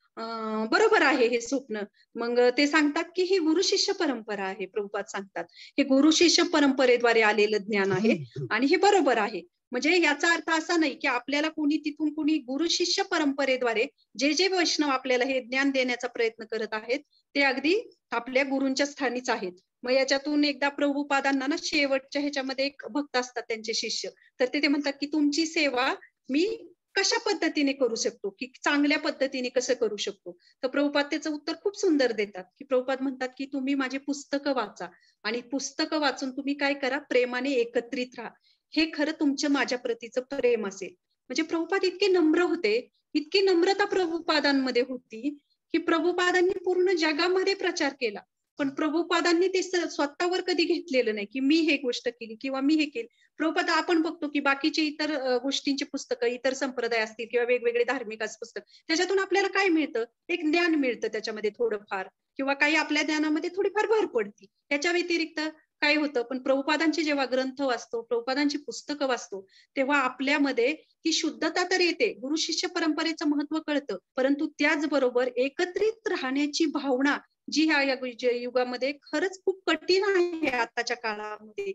बरोबर आहे हे स्वप्न. मग ते सांगतात की ही गुरु शिष्य परंपरा आहे. प्रभुपाद सांगतात हे गुरु शिष्य परंपरेद्वारे आलेलं ज्ञान आहे आणि हे बरोबर आहे. म्हणजे याचा अर्थ असा नाही की आपल्याला कोणी तिथून कोणी गुरु शिष्य परंपरेद्वारे जे जे वैष्णव आपल्याला हे ज्ञान देण्याचा प्रयत्न करत आहेत ते अगदी आपल्या गुरूंच्या स्थानीच आहेत. मग याच्यातून एकदा प्रभुपादांना ना शेवटच्या ह्याच्यामध्ये एक भक्त असतात त्यांचे शिष्य, तर ते म्हणतात की तुमची सेवा मी कशा पद्धतीने करू शकतो, की चांगल्या पद्धतीने कसं करू शकतो. तर प्रभुपाद त्याचं उत्तर खूप सुंदर देतात की प्रभुपाद म्हणतात की तुम्ही माझे पुस्तकं वाचा आणि पुस्तकं वाचून तुम्ही काय करा, प्रेमाने एकत्रित राहा. हे खरं तुमचं माझ्या प्रतीचं प्रेम असेल. म्हणजे प्रभुपाद इतके नम्र होते, इतकी नम्रता प्रभुपादांमध्ये होती की प्रभुपादांनी पूर्ण जगामध्ये प्रचार केला. पण प्रभुपादांनी ते स्वतःवर कधी घेतलेलं नाही की मी हे गोष्ट केली किंवा मी हे केली. प्रभुपाद आपण बघतो की बाकीचे इतर गोष्टींची पुस्तकं, इतर संप्रदाय असतील किंवा वेगवेगळे धार्मिक पुस्तक, त्याच्यातून आपल्याला काय मिळतं? एक ज्ञान मिळतं त्याच्यामध्ये थोडंफार, किंवा काही आपल्या ज्ञानामध्ये थोडीफार भर पडते. त्याच्या व्यतिरिक्त काय होतं? पण प्रभुपादांचे जेव्हा ग्रंथ वाचतो, प्रभुपादांची पुस्तकं वाचतो, तेव्हा आपल्यामध्ये ही शुद्धता तर येते, गुरु शिष्य परंपरेचं महत्व कळतं, परंतु त्याचबरोबर एकत्रित राहण्याची भावना जी ह्या युगामध्ये खरंच खूप कठीण आहे आताच्या काळामध्ये,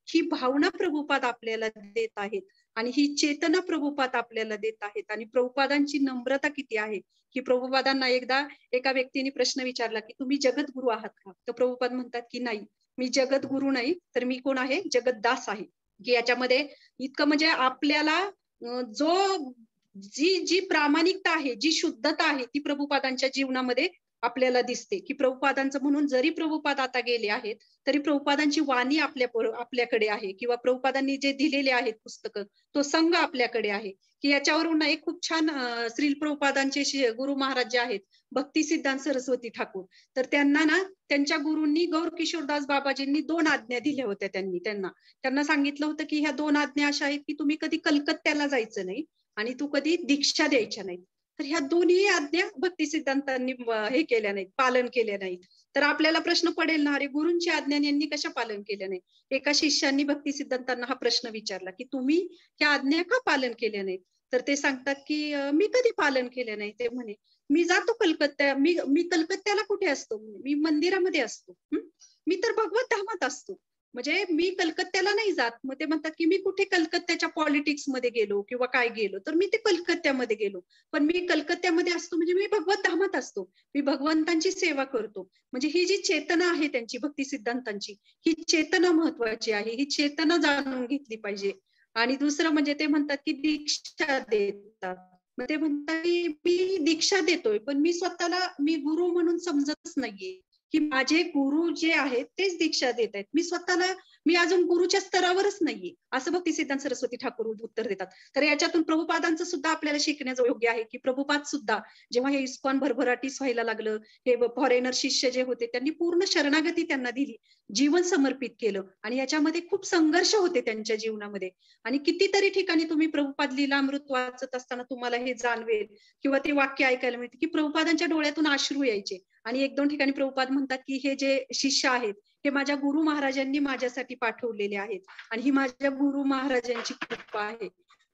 ही भावना प्रभुपाद आपल्याला देत आहेत आणि ही चेतना प्रभुपाद आपल्याला देत आहेत. आणि प्रभुपादांची नम्रता किती आहे की प्रभुपादांना एकदा एका व्यक्तीने प्रश्न विचारला की तुम्ही जगद्गुरु आहात का? तर प्रभुपाद म्हणतात की नाही, मी जगद्गुरु नाही, तर मी कोण आहे? जगद्दास आहे. की याच्यामध्ये इतकं म्हणजे आपल्याला जी प्रामाणिकता आहे, जी शुद्धता आहे, ती प्रभुपादांच्या जीवनामध्ये आपल्याला दिसते. की प्रभुपादांचं म्हणून जरी प्रभुपाद आता गेले आहेत, तरी प्रभुपादांची वाणी आपल्याकडे आहे, किंवा प्रभुपादांनी जे दिलेले आहेत पुस्तकं, तो संघ आपल्याकडे आहे. की याच्यावरून एक खूप छान श्रील प्रभुपादांचे गुरु महाराज जे आहेत, भक्ती सिद्धांत सरस्वती ठाकूर, तर त्यांना ना त्यांच्या गुरूंनी गौर किशोरदास बाबाजींनी 2 आज्ञा दिल्या होत्या. त्यांना सांगितलं होतं की ह्या 2 आज्ञा अशा आहेत की तुम्ही कधी कलकत्त्याला जायचं नाही आणि तू कधी दीक्षा द्यायच्या नाहीत. तर ह्या दोन्ही आज्ञा भक्ती सिद्धांतांनी हे केल्या नाहीत, पालन केल्या नाहीत. तर आपल्याला प्रश्न पडेल ना, अरे गुरूंची आज्ञा यांनी कशा पालन केल्या नाही? एका शिष्यानी भक्ती सिद्धांतांना हा प्रश्न विचारला की तुम्ही ह्या आज्ञा का पालन केल्या नाहीत? तर ते सांगतात की मी कधी पालन केलं नाही. ते म्हणे मी जातो कलकत्ता, मी कलकत्त्याला कुठे असतो? मी मंदिरामध्ये असतो. मी तर भगवत धामात असतो. म्हणजे मी कलकत्त्याला नाही जात. मग ते म्हणतात की मी कुठे कलकत्त्याच्या पॉलिटिक्स मध्ये गेलो किंवा काय गेलो, तर मी ते कलकत्त्यामध्ये गेलो, पण मी कलकत्त्यामध्ये असतो म्हणजे मी भगवत धामात असतो, मी भगवंतांची सेवा करतो. म्हणजे ही जी चेतना आहे त्यांची, भक्ती सिद्धांतांची, ही चेतना महत्वाची आहे. ही चेतना जाणून घेतली पाहिजे. आणि दुसरं म्हणजे ते म्हणतात की दीक्षा देतात. मग ते म्हणतात की मी दीक्षा देतोय, पण मी स्वतःला मी गुरु म्हणून समजतच नाहीये, की माझे गुरु जे आहेत तेच दीक्षा देत आहेत. मी अजून गुरुच्या स्तरावरच नाहीये, असं भक्ती सिद्धांत सरस्वती ठाकूर उत्तर देतात. तर याच्यातून प्रभुपादांचं सुद्धा आपल्याला शिकण्याचं योग्य आहे की प्रभुपाद सुद्धा जेव्हा हे इस्कॉन भरभराटीस व्हायला लागलं, हे फॉरेनर शिष्य जे होते त्यांनी पूर्ण शरणागती त्यांना दिली, जीवन समर्पित केलं, आणि याच्यामध्ये खूप संघर्ष होते त्यांच्या जीवनामध्ये. आणि कितीतरी ठिकाणी तुम्ही प्रभुपाद लीलामृत वाचत असताना तुम्हाला हे जाणवेल किंवा ते वाक्य ऐकायला मिळते की प्रभुपादांच्या डोळ्यातून अश्रू यायचे. आणि 1-2 ठिकाणी प्रभुपाद म्हणतात की हे जे शिष्य आहेत हे माझ्या गुरु महाराजांनी माझ्यासाठी पाठवलेले आहेत आणि ही माझ्या गुरु महाराजांची कृपा आहे.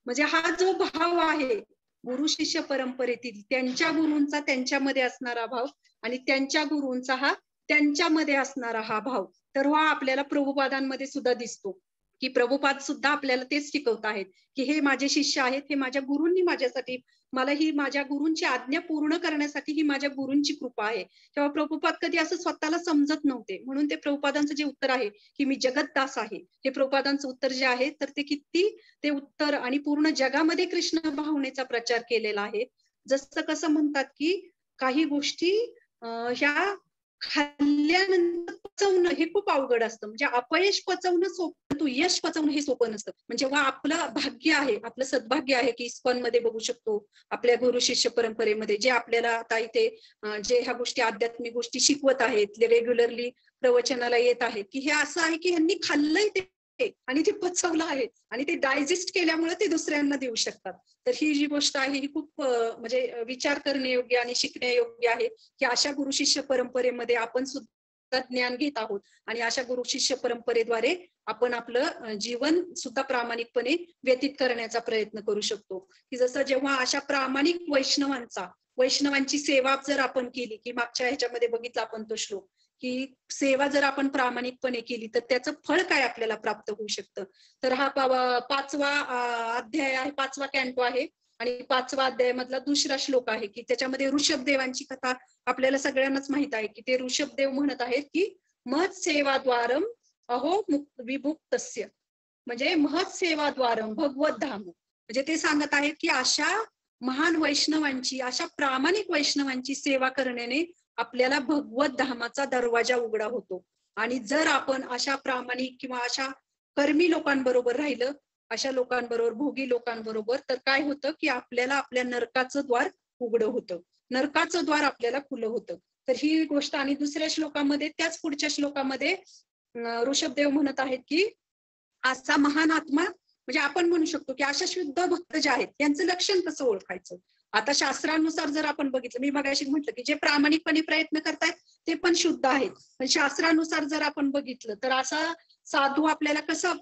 म्हणजे हा जो भाव आहे गुरु शिष्य परंपरेतील, त्यांच्या गुरूंचा त्यांच्यामध्ये असणारा भाव आणि त्यांच्या गुरूंचा हा त्यांच्यामध्ये असणारा हा भाव, तर हा आपल्याला प्रभुपादांमध्ये सुद्धा दिसतो. की प्रभुपाद सुद्धा आपल्याला तेच शिकवत आहेत की हे माझे शिष्य आहेत, हे माझ्या गुरूंनी माझ्यासाठी, मला ही माझ्या गुरूंची आज्ञा पूर्ण करण्यासाठी ही माझ्या गुरूंची कृपा आहे. तेव्हा प्रभुपाद कधी असं स्वतःला समजत नव्हते, म्हणून ते प्रभुपादांचं जे उत्तर आहे की मी जगद्दास आहे, हे प्रभुपादांचं उत्तर जे आहे, तर ते किती ते उत्तर आणि पूर्ण जगामध्ये कृष्ण भावनेचा प्रचार केलेला आहे. जसं कसं म्हणतात की काही गोष्टी ह्या खाल्ल्यानंतर पचवणं हे खूप अवघड असतं. म्हणजे अपयश पचवणं सोपं, तू यश पचवणं हे सोपं नसतं. म्हणजे जेव्हा आपलं भाग्य आहे, आपलं सद्भाग्य आहे की इस्कॉन मध्ये बघू शकतो, आपल्या गुरु शिष्य परंपरेमध्ये जे आपल्याला आता इथे जे ह्या गोष्टी आध्यात्मिक गोष्टी शिकवत आहेत, रेग्युलरली प्रवचनाला येत आहेत, की हे असं आहे की ह्यांनी खाल्लंय ते आणि ते पचवलं आहे आणि ते डायजेस्ट केल्यामुळे ते दुसऱ्यांना देऊ शकतात. तर ही जी गोष्ट आहे ही खूप म्हणजे विचार करण्यायोग्य आणि शिकण्यायोग्य आहे की अशा गुरु शिष्य परंपरेमध्ये आपण सुद्धा ज्ञान घेत आहोत आणि अशा गुरु शिष्य परंपरेद्वारे आपण आपलं जीवन सुद्धा प्रामाणिकपणे व्यतीत करण्याचा प्रयत्न करू शकतो. की जसं जेव्हा अशा प्रामाणिक वैष्णवांची सेवा जर आपण केली, की मागच्या ह्याच्यामध्ये बघितलं आपण तो श्लोक, की सेवा जर आपण प्रामाणिकपणे केली तर त्याचं फळ काय आपल्याला प्राप्त होऊ शकतं. तर हा 5वा अध्याय आहे, 5वा कॅन्टो आहे आणि 5वा अध्यायामधला दुसरा श्लोक आहे की त्याच्यामध्ये ऋषभदेवांची कथा आपल्याला सगळ्यांनाच माहित आहे की ते ऋषभदेव म्हणत आहेत की महत् सेवाद्वारम अहो विभुक्तस्य, म्हणजे महत् सेवाद्वारम भगवत धाम. म्हणजे ते सांगत आहेत की अशा महान वैष्णवांची, अशा प्रामाणिक वैष्णवांची सेवा करण्याने आपल्याला भगवत धामाचा दरवाजा उघडा होतो. आणि जर आपण अशा प्रामाणिक किंवा अशा कर्मी लोकांबरोबर राहिलं, अशा लोकांबरोबर, भोगी लोकांबरोबर, तर काय होतं की आपल्याला आपल्या नरकाचं द्वार उघडं होतं, नरकाचं द्वार आपल्याला खुलं होतं. तर ही गोष्ट, आणि दुसऱ्या श्लोकामध्ये, त्याच पुढच्या श्लोकामध्ये ऋषभदेव म्हणत आहेत की असा महान आत्मा, म्हणजे आपण म्हणू शकतो की अशा शुद्ध भक्त जे आहेत यांचं लक्षण कसं ओळखायचं. आता शास्त्रानुसार जर आपण बघितलं, मी मगाशी म्हटलं की जे प्रामाणिकपणे प्रयत्न करतायत ते पण शुद्ध आहेत, पण शास्त्रानुसार जर आपण बघितलं तर असा साधू आपल्याला कसं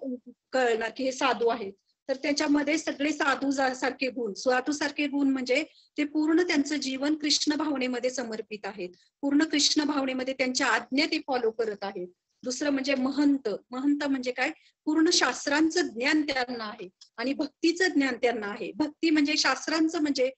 कळणार की हे साधू आहेत. तर त्याच्यामध्ये सगळे साधू सारखे गुण, साधू सारखे गुण म्हणजे ते पूर्ण त्यांचं जीवन कृष्ण भावनेमध्ये समर्पित आहेत, पूर्ण कृष्ण भावनेमध्ये त्यांच्या आज्ञा ते फॉलो करत आहेत. दुसरं म्हणजे महंत. महंत म्हणजे काय, पूर्ण शास्त्रांचं ज्ञान त्यांना आहे आणि भक्तीचं ज्ञान त्यांना आहे. भक्ती म्हणजे शास्त्रांचं म्हणजे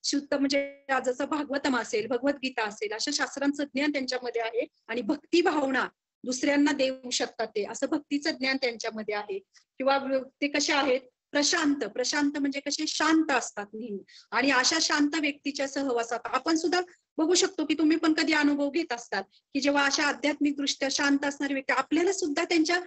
शुद्ध, म्हणजे जसं भागवतम असेल, भगवद्गीता असेल, अशा शास्त्रांचं ज्ञान त्यांच्यामध्ये आहे आणि भक्ती भावना दुसऱ्यांना देऊ शकतात ते, असं भक्तीचं ज्ञान त्यांच्यामध्ये आहे. किंवा ते कसे आहेत, प्रशांत. प्रशांत म्हणजे कसे, शांत असतात नेहमी. आणि अशा शांत व्यक्तीच्या सहवासात आपण सुद्धा बघू शकतो की तुम्ही पण कधी अनुभव घेत असतात की जेव्हा अशा आध्यात्मिक दृष्ट्या शांत असणारी व्यक्ती, आपल्याला सुद्धा त्यांच्या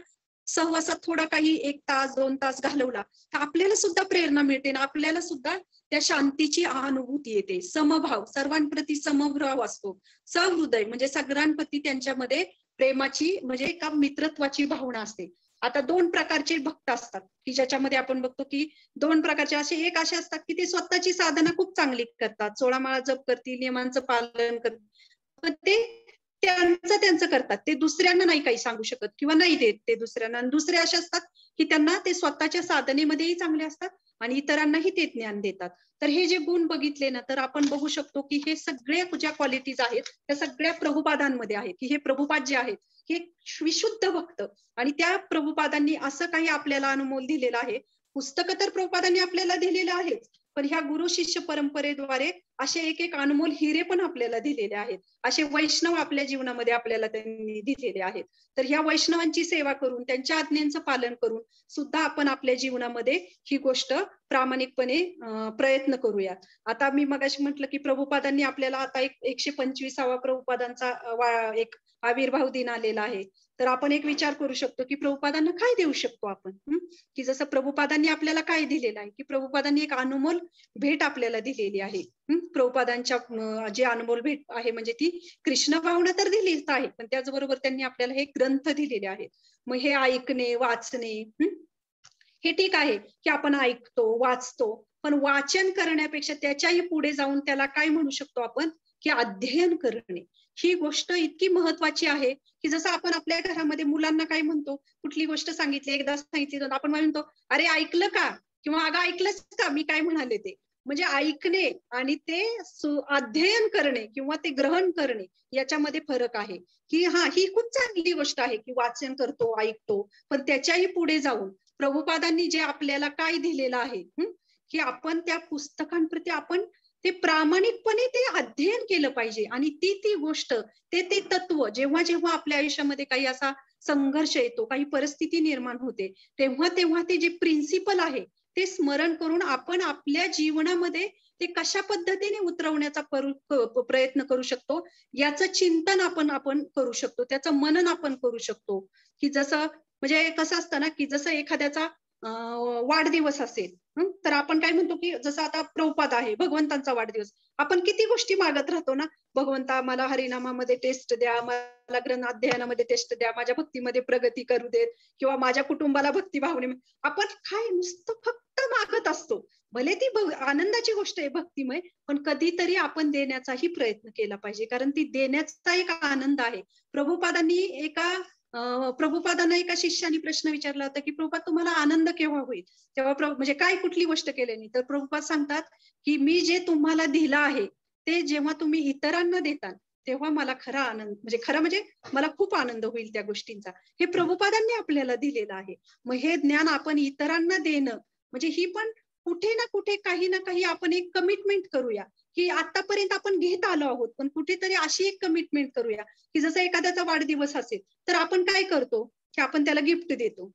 सहवासात थोडा काही 1 तास 2 तास घालवला तर आपल्याला सुद्धा प्रेरणा मिळते आणि आपल्याला सुद्धा त्या शांतीची अनुभूती येते. समभाव, सर्वांप्रती समभाव असतो. सहृदय म्हणजे सगळ्यांप्रती त्यांच्यामध्ये प्रेमाची, म्हणजे एका मित्रत्वाची भावना असते. आता 2 प्रकारचे भक्त असतात की ज्याच्यामध्ये आपण बघतो की 2 प्रकारचे असे, एक असे असतात की ते स्वतःची साधना खूप चांगली करतात, 16 माळा जप करतील, नियमांचं पालन करतात, पण ते त्यांचं करतात, ते दुसऱ्यांना नाही काही सांगू शकत किंवा नाही देत ते दुसऱ्यांना. आणि दुसरे असे असतात की त्यांना ते स्वतःच्या साधनेमध्येही चांगले असतात आणि इतरांनाही ते ज्ञान देतात. तर हे जे गुण बघितले ना, तर आपण बघू शकतो की हे सगळे ज्या क्वालिटीज आहेत त्या सगळ्या प्रभुपादांमध्ये आहेत, की हे प्रभुपाद जे आहेत हे विशुद्ध भक्त. आणि त्या प्रभुपादांनी असं काही आपल्याला अनुभव दिलेला आहे. पुस्तकं तर प्रभुपादांनी आपल्याला दिलेलं आहे, पण ह्या गुरु शिष्य परंपरेद्वारे असे एक अनमोल हिरे पण आपल्याला दिलेले आहेत. असे वैष्णव आपल्या जीवनामध्ये आपल्याला त्यांनी दिलेले आहेत. तर ह्या वैष्णवांची सेवा करून, त्यांच्या आज्ञांचं पालन करून सुद्धा आपण आपल्या जीवनामध्ये ही गोष्ट प्रामाणिकपणे प्रयत्न करूयात. आता मी मगाशी म्हटलं की प्रभुपादांनी आपल्याला आता 125वा प्रभुपादांचा एक आविर्भाव दिन आलेला आहे. तर आपण एक विचार करू शकतो की प्रभुपादांना काय देऊ शकतो आपण, की जसं प्रभुपादांनी आपल्याला काय दिलेलं आहे, की प्रभुपादांनी एक अनमोल भेट आपल्याला दिलेली आहे. प्रभुपादांच्या जे अनमोल भेट आहे म्हणजे ती कृष्ण भावना तर दिलीच आहे, पण त्याचबरोबर त्यांनी आपल्याला हे ग्रंथ दिलेले आहेत. मग हे ऐकणे, वाचणे, हे ठीक आहे की आपण ऐकतो, वाचतो, पण वाचन करण्यापेक्षा त्याच्याही पुढे जाऊन त्याला काय म्हणू शकतो आपण, की अध्ययन करणे. ही गोष्ट इतकी महत्वाची आहे की जसं आपण आपल्या घरामध्ये मुलांना काय म्हणतो, कुठली गोष्ट सांगितली, एकदा सांगितली तर आपण म्हणतो अरे ऐकलं का, किंवा अगं ऐकलंच का मी काय म्हणाले ते. म्हणजे ऐकणे आणि ते अध्ययन करणे किंवा ते ग्रहण करणे याच्यामध्ये फरक आहे. की ही खूप चांगली गोष्ट आहे की वाचन करतो, ऐकतो, पण त्याच्याही पुढे जाऊन प्रभुपादांनी जे आपल्याला काय दिलेलं आहे की आपण त्या पुस्तकांप्रती आपण ते प्रामाणिकपणे ते अध्ययन केलं पाहिजे. आणि ती गोष्ट, ते तत्व जेव्हा जेव्हा आपल्या आयुष्यामध्ये काही असा संघर्ष येतो, काही परिस्थिती निर्माण होते, तेव्हा ते जे प्रिन्सिपल आहे ते स्मरण करून आपण आपल्या जीवनामध्ये ते कशा पद्धतीने उतरवण्याचा प्रयत्न करू शकतो याचं चिंतन आपण करू शकतो, त्याचं मनन आपण करू शकतो. की जसं म्हणजे कसं असतं ना, की जसं एखाद्याचा वाढदिवस असेल तर आपण काय म्हणतो की जसं आता प्रभुपाद आहे, भगवंतांचा वाढदिवस, आपण किती गोष्टी मागत राहतो ना, भगवंता मला हरिनामामध्ये टेस्ट द्या, मला ग्रंथ अध्ययनामध्ये टेस्ट द्या, माझ्या भक्तीमध्ये प्रगती करू देत, किंवा माझ्या कुटुंबाला भक्ती भावने. आपण काय नुसतं फक्त मागत असतो. भले ती आनंदाची गोष्ट आहे भक्तिमय, पण कधीतरी आपण देण्याचाही प्रयत्न केला पाहिजे, कारण ती देण्याचा एक आनंद आहे. प्रभुपादांना एका शिष्याने प्रश्न विचारला होता की प्रभुपाद तुम्हाला आनंद केव्हा होईल, तेव्हा म्हणजे काय कुठली गोष्ट केल्याने, तर प्रभुपाद सांगतात की मी जे तुम्हाला दिलं आहे ते जेव्हा तुम्ही इतरांना देता तेव्हा मला खरा आनंद, म्हणजे मला खूप आनंद होईल त्या गोष्टींचा. हे प्रभुपादांनी आपल्याला दिलेलं आहे. मग हे ज्ञान आपण इतरांना देणं म्हणजे ही पण कुठे ना कुठे काही ना काही आपण एक कमिटमेंट करूया की आतापर्यंत आपण घेत आलो आहोत, पण कुठेतरी अशी एक कमिटमेंट करूया की जसं एखाद्याचा वाढदिवस असेल तर आपण काय करतो की आपण त्याला गिफ्ट देतो,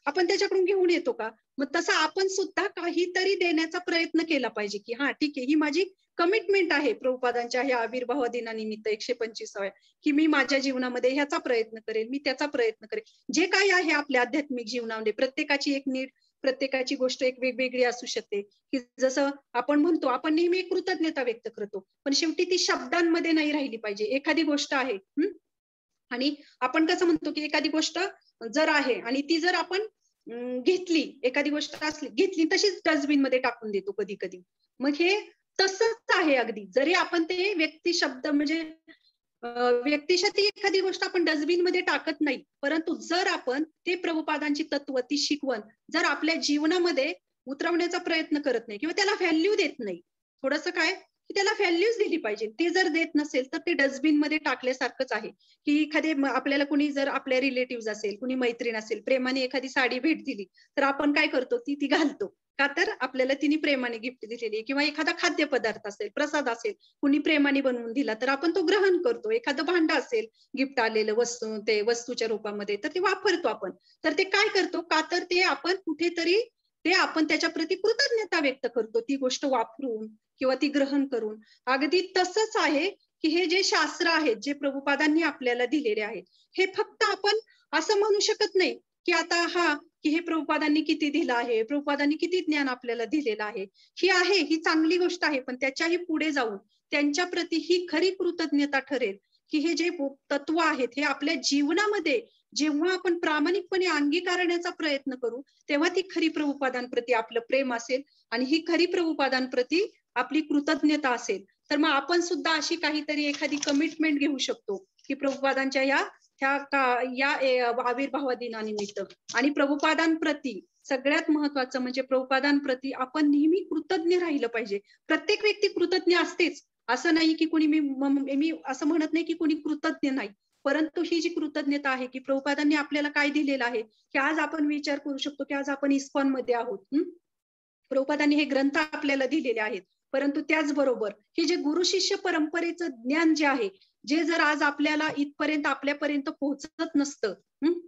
आपण त्याच्याकडून घेऊन येतो का, मग तसं आपण सुद्धा काहीतरी देण्याचा प्रयत्न केला पाहिजे की ठीक आहे, ही माझी कमिटमेंट आहे प्रभुपादांच्या ह्या आविर्भाव दिनानिमित्त 125व्या, की मी माझ्या जीवनामध्ये ह्याचा प्रयत्न करेल, मी त्याचा प्रयत्न करेल. जे काही आहे आपल्या आध्यात्मिक जीवनामध्ये प्रत्येकाची एक नीड प्रत्येकाची गोष्ट एक वेगवेगळी असू शकते, की जसं आपण म्हणतो आपण नेहमी कृतज्ञता व्यक्त करतो, पण शेवटी ती शब्दांमध्ये नाही राहिली पाहिजे. एखादी गोष्ट आहे आणि आपण कसं म्हणतो की एखादी गोष्ट जर आहे आणि ती जर आपण घेतली, एखादी गोष्ट असली घेतली तशीच डस्टबिन मध्ये टाकून देतो कधी कधी. मग हे तसंच आहे अगदी. जरी आपण ते व्यक्ती शब्द म्हणजे व्यक्तिशः ती एखादी गोष्ट आपण डस्टबिन मध्ये टाकत नाही, परंतु जर आपण ते प्रभुपादांची तत्व, ती शिकवण जर आपल्या जीवनामध्ये उतरवण्याचा प्रयत्न करत नाही किंवा त्याला व्हॅल्यू देत नाही, थोडंसं काय की त्याला व्हॅल्यूच दिली पाहिजे, ते जर देत नसेल तर ते डस्टबिन मध्ये टाकल्यासारखंच आहे. की एखादे आपल्याला कुणी जर आपल्या रिलेटिव्ह असेल, कुणी मैत्रीण असेल, प्रेमाने एखादी साडी भेट दिली तर आपण काय करतो, ती घालतो. का तर आपल्याला तिने प्रेमाने गिफ्ट दिलेली आहे. किंवा एखादा खाद्यपदार्थ असेल, प्रसाद असेल, कुणी प्रेमाने बनवून दिला तर आपण तो ग्रहण करतो. एखादं भांड असेल गिफ्ट आलेलं वस्तू, ते वस्तूच्या रूपामध्ये, तर ते वापरतो आपण. तर ते काय करतो, का तर ते आपण कुठेतरी ते आपण त्याच्या प्रती कृतज्ञता व्यक्त करतो ती गोष्ट वापरून किंवा ती ग्रहण करून. अगदी तसंच आहे की हे जे शास्त्र आहेत, जे प्रभुपादांनी आपल्याला दिलेले आहेत, हे फक्त आपण असं म्हणू शकत नाही की आता की हे प्रभुपादांनी किती दिलं आहे, प्रभुपादांनी किती ज्ञान आपल्याला दिलेलं आहे. ही चांगली गोष्ट आहे, पण त्याच्याही पुढे जाऊन त्यांच्या प्रती ही खरी कृतज्ञता ठरेल की हे जे तत्व आहेत हे आपल्या जीवनामध्ये जेव्हा आपण प्रामाणिकपणे अंगीकारण्याचा प्रयत्न करू, तेव्हा ती खरी प्रभुपादांप्रती आपलं प्रेम असेल आणि ही खरी प्रभुपादांप्रती आपली कृतज्ञता असेल. तर मग आपण सुद्धा अशी काहीतरी एखादी कमिटमेंट घेऊ शकतो की प्रभुपादांच्या या आविर्भाव दिनानिमित्त आणि प्रभुपादांप्रती सगळ्यात महत्वाचं म्हणजे प्रभुपादांप्रती आपण नेहमी कृतज्ञ राहिलं पाहिजे. प्रत्येक व्यक्ती कृतज्ञ असतेच, असं नाही की कोणी, मी असं म्हणत नाही की कोणी कृतज्ञ नाही, परंतु ही जी कृतज्ञता आहे की प्रभुपादांनी आपल्याला काय दिलेलं आहे, की आज आपण विचार करू शकतो की आज आपण इस्कॉन मध्ये आहोत. प्रभुपादांनी हे ग्रंथ आपल्याला दिलेले आहेत, परंतु त्याचबरोबर हे जे गुरु शिष्य परंपरेचं ज्ञान जे आहे, जे जर आज आपल्याला इथपर्यंत आपल्यापर्यंत पोहोचत नसतं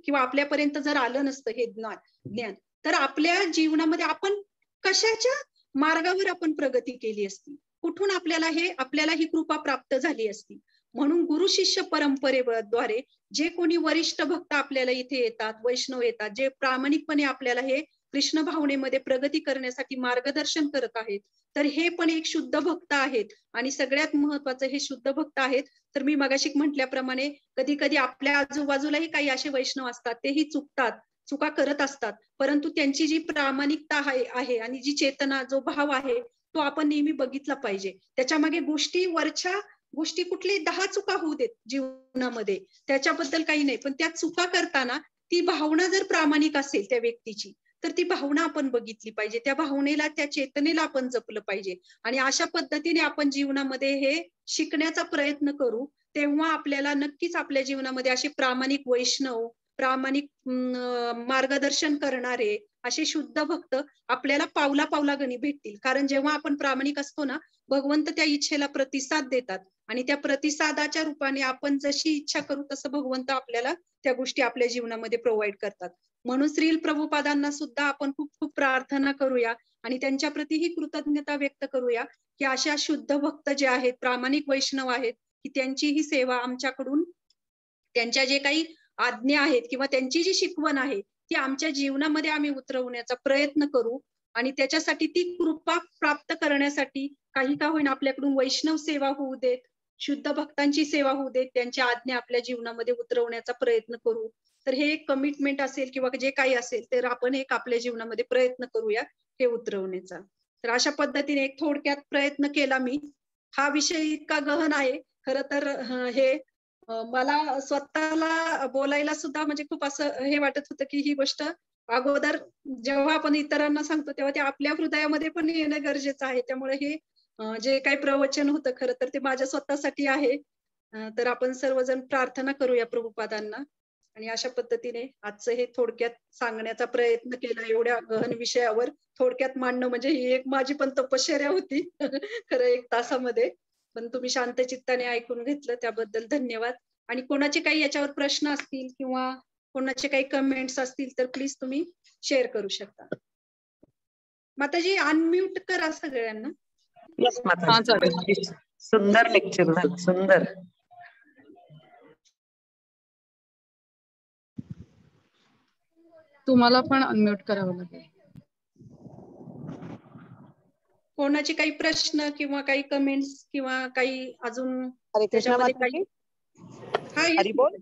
किंवा आपल्यापर्यंत जर आलं नसतं हे ज्ञान, तर आपल्या जीवनामध्ये आपण कशाच्या मार्गावर आपण प्रगती केली असती, कुठून आपल्याला ही कृपा प्राप्त झाली असती. म्हणून गुरु शिष्य परंपरेद्वारे जे कोणी वरिष्ठ भक्त आपल्याला इथे येतात, वैष्णव येतात, जे प्रामाणिकपणे आपल्याला हे कृष्ण भावनेमध्ये प्रगती करण्यासाठी मार्गदर्शन करत आहेत, तर हे पण एक शुद्ध भक्त आहेत. आणि सगळ्यात महत्वाचं हे शुद्ध भक्त आहेत. तर मी मगाशी म्हटल्याप्रमाणे कधी कधी आपल्या आजूबाजूलाही काही असे वैष्णव असतात, तेही चुका करत असतात, परंतु त्यांची जी प्रामाणिकता आहे आणि जी चेतना, जो भाव आहे, तो आपण नेहमी बघितला पाहिजे. त्याच्या मागे वरच्या गोष्टी कुठली 10 चुका होऊ देत जीवनामध्ये, त्याच्याबद्दल काही नाही, पण त्या चुका करताना ती भावना जर प्रामाणिक असेल त्या व्यक्तीची, तर ती भावना आपण बघितली पाहिजे, त्या भावनेला, त्या चेतनेला आपण जपलं पाहिजे. आणि अशा पद्धतीने आपण जीवनामध्ये हे शिकण्याचा प्रयत्न करू, तेव्हा आपल्याला नक्कीच आपल्या जीवनामध्ये असे प्रामाणिक वैष्णव, प्रामाणिक मार्गदर्शन करणारे असे शुद्ध भक्त आपल्याला पावला पावलागणी भेटतील. कारण जेव्हा आपण प्रामाणिक असतो ना, भगवंत त्या इच्छेला प्रतिसाद देतात आणि त्या प्रतिसादाच्या रूपाने आपण जशी इच्छा करू तसं भगवंत आपल्याला त्या गोष्टी आपल्या जीवनामध्ये प्रोव्हाइड करतात. म्हणून श्रील प्रभुपादांना सुद्धा आपण खूप खूप प्रार्थना करूया आणि त्यांच्या प्रती ही कृतज्ञता व्यक्त करूया की अशा शुद्ध भक्त जे आहेत, प्रामाणिक वैष्णव आहेत, की त्यांची ही सेवा आमच्याकडून, त्यांच्या जे काही आज्ञा आहेत किंवा त्यांची जी शिकवण आहे ती आमच्या जीवनामध्ये आम्ही उतरवण्याचा प्रयत्न करू. आणि त्याच्यासाठी ती कृपा प्राप्त करण्यासाठी काही का होईना आपल्याकडून वैष्णव सेवा होऊ देत, शुद्ध भक्तांची सेवा होऊ देत, त्यांच्या आज्ञा आपल्या जीवनामध्ये उतरवण्याचा प्रयत्न करू. तर हे एक कमिटमेंट असेल किंवा जे काही असेल, तर आपण एक आपल्या जीवनामध्ये प्रयत्न करूया हे उतरवण्याचा. तर अशा पद्धतीने एक थोडक्यात प्रयत्न केला मी. हा विषय इतका गहन आहे खरं तर, हे मला स्वतःला बोलायला सुद्धा म्हणजे खूप असं हे वाटत होतं की ही गोष्ट अगोदर जेव्हा आपण इतरांना सांगतो तेव्हा ते आपल्या हृदयामध्ये पण येणं गरजेचं आहे. त्यामुळे हे जे काही प्रवचन होतं खरं तर ते माझ्या स्वतःसाठी आहे. तर आपण सर्वजण प्रार्थना करूया प्रभुपादांना. आणि अशा पद्धतीने आजचं हे थोडक्यात सांगण्याचा प्रयत्न केला. एवढ्या गहन विषयावर थोडक्यात मांडणं म्हणजे ही एक माझी पण तपश्चर्या होती खरं 1 तासामध्ये. पण तुम्ही शांत चित्ताने ऐकून घेतलं त्याबद्दल धन्यवाद. आणि कोणाचे काही याच्यावर प्रश्न असतील किंवा कोणाचे काही कमेंट्स असतील तर प्लीज तुम्ही शेअर करू शकता. माताजी अनम्यूट करा सगळ्यांना. येस माताजी. सुंदर लेक्चर झालं, सुंदर. तुम्हाला पण अनम्यूट करावं लागेल. कोणाचे काही प्रश्न किंवा काही कमेंट्स किंवा काही अजून हरे कृष्णा त्याच्यामध्ये माताजी. काही? हा, हरी बोल.